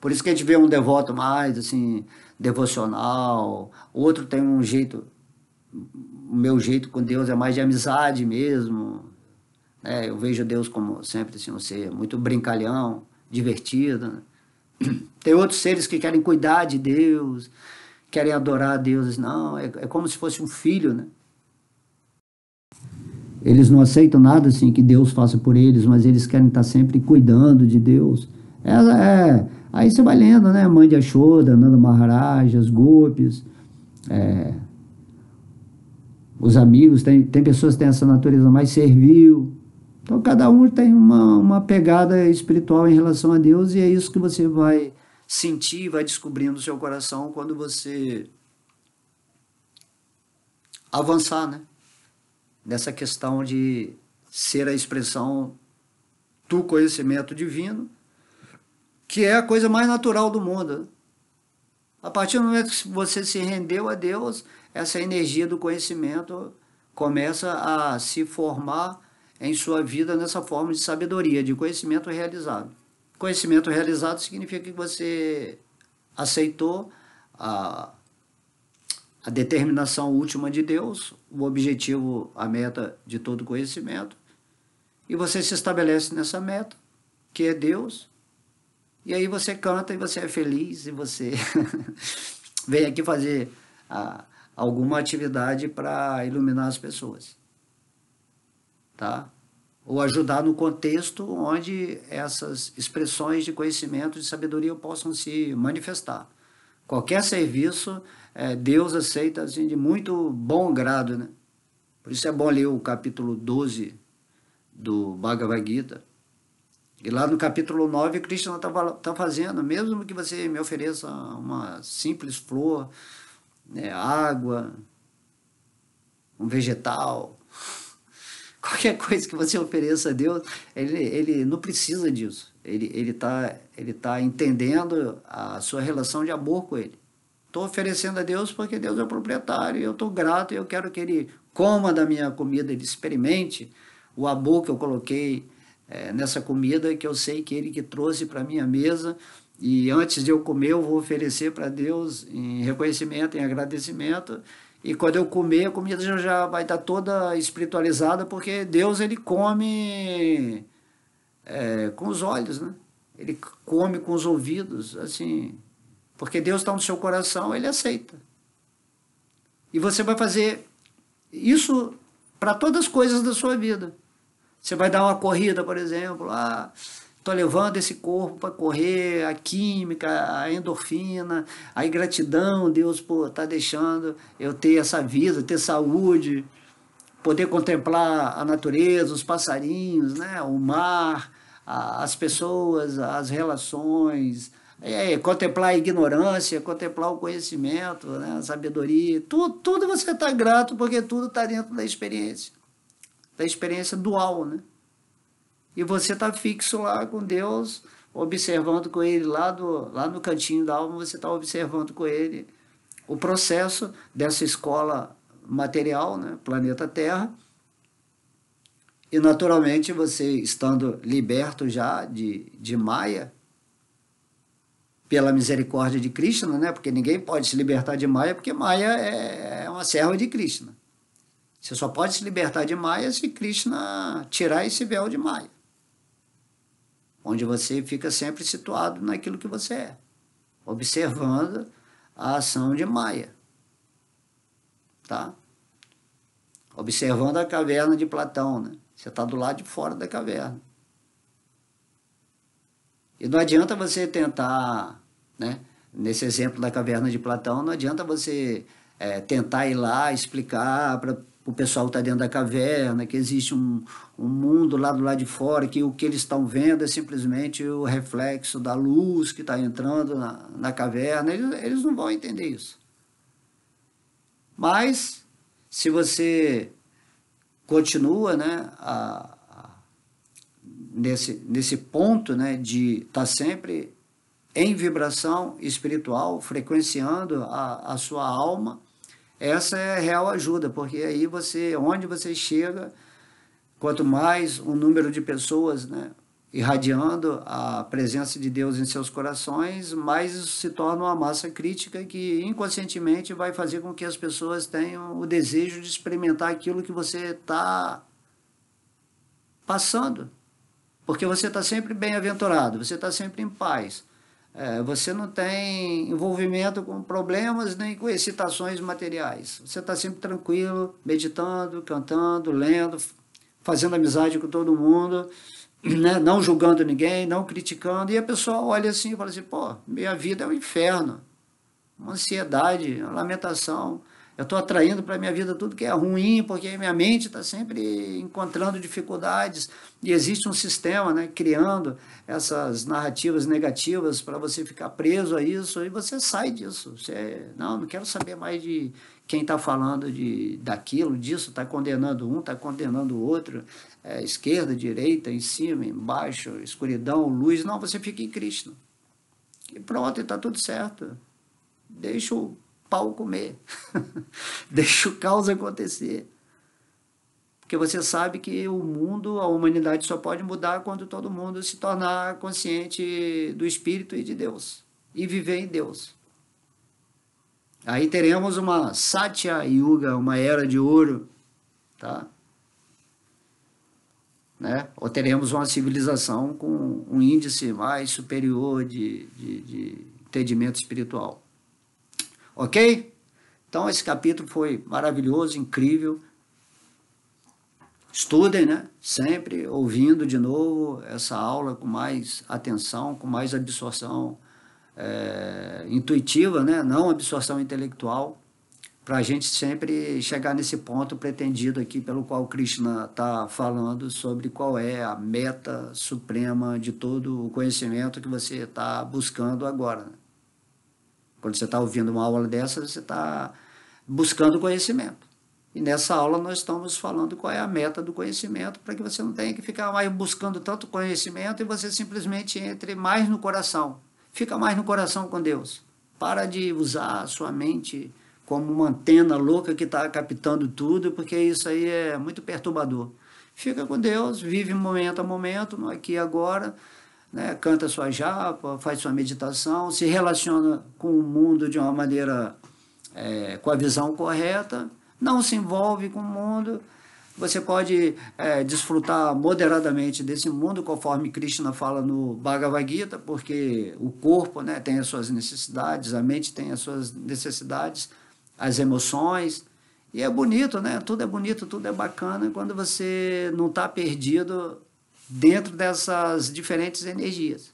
Por isso que a gente vê um devoto mais assim, devocional, outro tem um jeito, o meu jeito com Deus é mais de amizade mesmo, né? Eu vejo Deus como sempre assim, um ser muito brincalhão, divertido, né? Tem outros seres que querem cuidar de Deus, querem adorar a Deus, não, é como se fosse um filho, né? Eles não aceitam nada assim que Deus faça por eles, mas eles querem estar sempre cuidando de Deus. Aí você vai lendo, né? Mãe de Yashoda, Nanda Maharaj, as Gopis, os amigos, tem pessoas que têm essa natureza mais servil. Então cada um tem uma pegada espiritual em relação a Deus, e é isso que você vai sentir, vai descobrindo no seu coração quando você avançar, né? Nessa questão de ser a expressão do conhecimento divino, que é a coisa mais natural do mundo. A partir do momento que você se rendeu a Deus, essa energia do conhecimento começa a se formar em sua vida nessa forma de sabedoria, de conhecimento realizado. Conhecimento realizado significa que você aceitou a determinação última de Deus, o objetivo, a meta de todo conhecimento, e você se estabelece nessa meta, que é Deus, e aí você canta e você é feliz, e você vem aqui fazer alguma atividade para iluminar as pessoas. tá? Ou ajudar no contexto onde essas expressões de conhecimento, de sabedoria possam se manifestar. Qualquer serviço, Deus aceita assim, de muito bom grado, né? Por isso é bom ler o capítulo 12 do Bhagavad Gita. E lá no capítulo 9, Krishna está fazendo, mesmo que você me ofereça uma simples flor, né, água, um vegetal, qualquer coisa que você ofereça a Deus, ele não precisa disso. Ele tá entendendo a sua relação de amor com ele. Estou oferecendo a Deus porque Deus é o proprietário e eu estou grato e eu quero que ele coma da minha comida, ele experimente o amor que eu coloquei nessa comida, que eu sei que ele que trouxe para a minha mesa, e antes de eu comer eu vou oferecer para Deus em reconhecimento, em agradecimento, e quando eu comer a comida já vai estar toda espiritualizada, porque Deus ele come com os olhos, né? Ele come com os ouvidos, assim, porque Deus está no seu coração, ele aceita. E você vai fazer isso para todas as coisas da sua vida. Você vai dar uma corrida, por exemplo, estou levando esse corpo para correr, a química, a endorfina, a gratidão, Deus está deixando eu ter essa vida, ter saúde, poder contemplar a natureza, os passarinhos, né, o mar, as pessoas, as relações, contemplar a ignorância, contemplar o conhecimento, né, a sabedoria, tudo você está grato porque tudo está dentro da experiência dual, né? E você está fixo lá com Deus, observando com Ele, lá no cantinho da alma, você está observando com Ele o processo dessa escola material, né? Planeta Terra, e naturalmente você estando liberto já de Maya, pela misericórdia de Krishna, né? Porque ninguém pode se libertar de Maya, porque Maya é uma serva de Krishna. Você só pode se libertar de Maya se Krishna tirar esse véu de Maya, onde você fica sempre situado naquilo que você é, observando a ação de Maya, tá? Observando a caverna de Platão, né? Você está do lado de fora da caverna. E não adianta você tentar, né? Nesse exemplo da caverna de Platão, não adianta você tentar ir lá explicar para o pessoal que está dentro da caverna que existe um mundo lá do lado de fora, que o que eles estão vendo é simplesmente o reflexo da luz que está entrando na caverna. Eles não vão entender isso. Mas, se você continua, né, nesse ponto, né, de estar sempre em vibração espiritual, frequenciando a sua alma, essa é a real ajuda, porque aí onde você chega, quanto mais o número de pessoas, né, irradiando a presença de Deus em seus corações, mais isso se torna uma massa crítica que inconscientemente vai fazer com que as pessoas tenham o desejo de experimentar aquilo que você está passando. Porque você está sempre bem-aventurado, você está sempre em paz. Você não tem envolvimento com problemas nem com excitações materiais. Você está sempre tranquilo, meditando, cantando, lendo, fazendo amizade com todo mundo, né? Não julgando ninguém, não criticando. E a pessoa olha assim e fala assim, pô, minha vida é um inferno, uma ansiedade, uma lamentação. Eu estou atraindo para a minha vida tudo que é ruim, porque minha mente está sempre encontrando dificuldades, e existe um sistema, né, criando essas narrativas negativas para você ficar preso a isso, e você sai disso. Não quero saber mais de quem está falando daquilo, disso, está condenando um, está condenando o outro, esquerda, direita, em cima, embaixo, escuridão, luz. Não, você fica em Cristo. E pronto, está tudo certo. Deixa o pau comer, deixa o caos acontecer, porque você sabe que o mundo, a humanidade só pode mudar quando todo mundo se tornar consciente do Espírito e de Deus, e viver em Deus. Aí teremos uma Satya Yuga, uma era de ouro, tá? Né? Ou teremos uma civilização com um índice mais superior de entendimento espiritual. Ok? Então esse capítulo foi maravilhoso, incrível. Estudem, né? Sempre ouvindo de novo essa aula com mais atenção, com mais absorção intuitiva, né? Não absorção intelectual, para a gente sempre chegar nesse ponto pretendido aqui pelo qual Krishna está falando sobre qual é a meta suprema de todo o conhecimento que você está buscando agora, né? Quando você está ouvindo uma aula dessa, você está buscando conhecimento. E nessa aula nós estamos falando qual é a meta do conhecimento, para que você não tenha que ficar mais buscando tanto conhecimento e você simplesmente entre mais no coração. Fica mais no coração com Deus. Para de usar a sua mente como uma antena louca que está captando tudo, porque isso aí é muito perturbador. Fica com Deus, vive momento a momento, no aqui e agora, né? Canta sua japa, faz sua meditação, se relaciona com o mundo de uma maneira, com a visão correta, não se envolve com o mundo. Você pode desfrutar moderadamente desse mundo, conforme Krishna fala no Bhagavad Gita, porque o corpo, né, tem as suas necessidades, a mente tem as suas necessidades, as emoções, e é bonito, né? Tudo é bonito, tudo é bacana quando você não está perdido dentro dessas diferentes energias.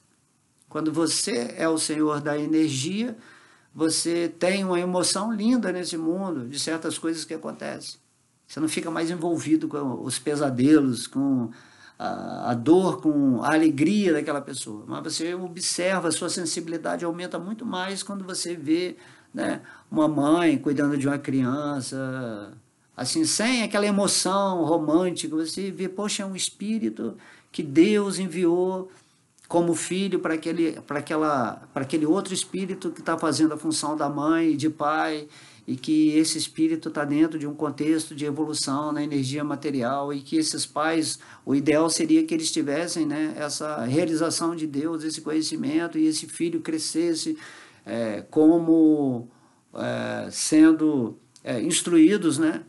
Quando você é o senhor da energia, você tem uma emoção linda nesse mundo de certas coisas que acontecem. Você não fica mais envolvido com os pesadelos, com a dor, com a alegria daquela pessoa. Mas você observa, a sua sensibilidade aumenta muito mais quando você vê, né, uma mãe cuidando de uma criança, assim, sem aquela emoção romântica. Você vê, poxa, é um espírito que Deus enviou como filho para aquele outro espírito que está fazendo a função da mãe e de pai, e que esse espírito está dentro de um contexto de evolução na energia material, e que esses pais, o ideal seria que eles tivessem, né, essa realização de Deus, esse conhecimento, e esse filho crescesse como sendo instruídos, né,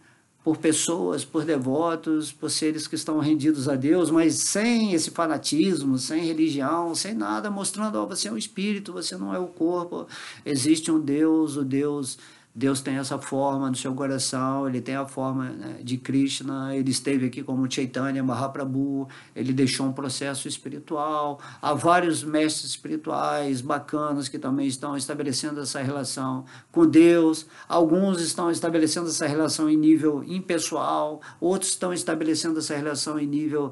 por pessoas, por devotos, por seres que estão rendidos a Deus, mas sem esse fanatismo, sem religião, sem nada, mostrando, oh, você é um espírito, você não é o corpo, existe um Deus, Deus tem essa forma no seu coração, ele tem a forma, né, de Krishna, ele esteve aqui como Chaitanya Mahaprabhu, ele deixou um processo espiritual, há vários mestres espirituais bacanas que também estão estabelecendo essa relação com Deus, alguns estão estabelecendo essa relação em nível impessoal, outros estão estabelecendo essa relação em nível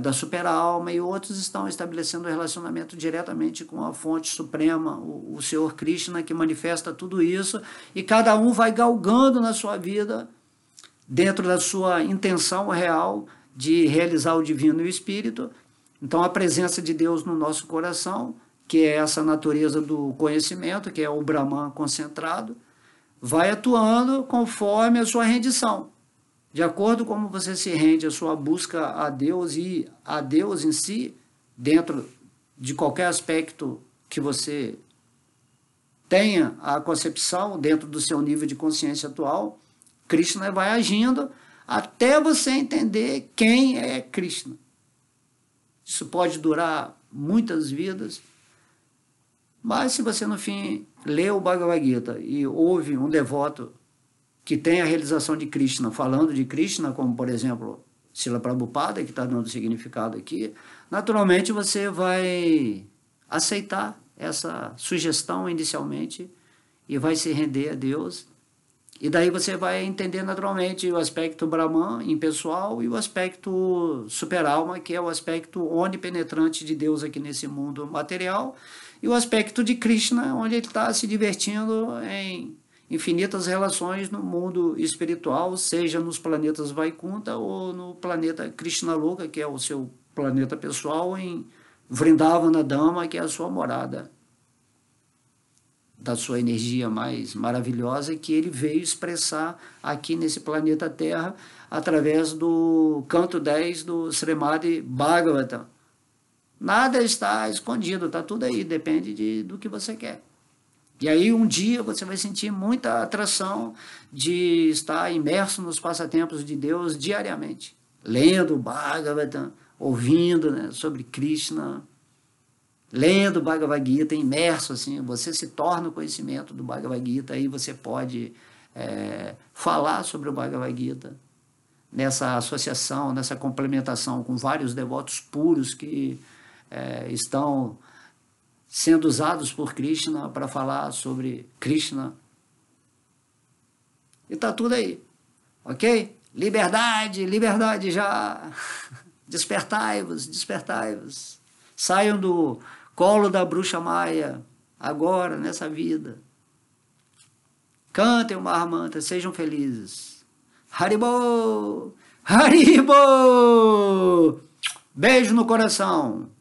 da super-alma, e outros estão estabelecendo um relacionamento diretamente com a fonte suprema, o Senhor Krishna, que manifesta tudo isso, e cada um vai galgando na sua vida, dentro da sua intenção real de realizar o divino e o espírito. Então a presença de Deus no nosso coração, que é essa natureza do conhecimento, que é o Brahman concentrado, vai atuando conforme a sua rendição. De acordo com como você se rende a sua busca a Deus e a Deus em si, dentro de qualquer aspecto que você tenha a concepção, dentro do seu nível de consciência atual, Krishna vai agindo até você entender quem é Krishna. Isso pode durar muitas vidas, mas se você no fim lê o Bhagavad Gita e ouve um devoto que tem a realização de Krishna, falando de Krishna, como por exemplo Srila Prabhupada, que está dando significado aqui, naturalmente você vai aceitar essa sugestão inicialmente e vai se render a Deus. E daí você vai entender naturalmente o aspecto Brahman impessoal e o aspecto super-alma, que é o aspecto onipenetrante de Deus aqui nesse mundo material, e o aspecto de Krishna, onde ele está se divertindo em infinitas relações no mundo espiritual, seja nos planetas Vaikunta ou no planeta Krishna Loka, que é o seu planeta pessoal, em Vrindavana Dhamma, que é a sua morada da sua energia mais maravilhosa, que ele veio expressar aqui nesse planeta Terra através do canto 10 do Srimad Bhagavatam. Nada está escondido, está tudo aí, depende do que você quer. E aí um dia você vai sentir muita atração de estar imerso nos passatempos de Deus diariamente, lendo o Bhagavatam, ouvindo, né, sobre Krishna, lendo o Bhagavad Gita, imerso, assim, você se torna o conhecimento do Bhagavad Gita, aí você pode falar sobre o Bhagavad Gita, nessa associação, nessa complementação com vários devotos puros que estão sendo usados por Krishna para falar sobre Krishna. E está tudo aí, ok? Liberdade, liberdade já. Despertai-vos, despertai-vos. Saiam do colo da bruxa maia, agora, nessa vida. Cantem o Mahamantra, sejam felizes. Haribo! Haribo! Beijo no coração.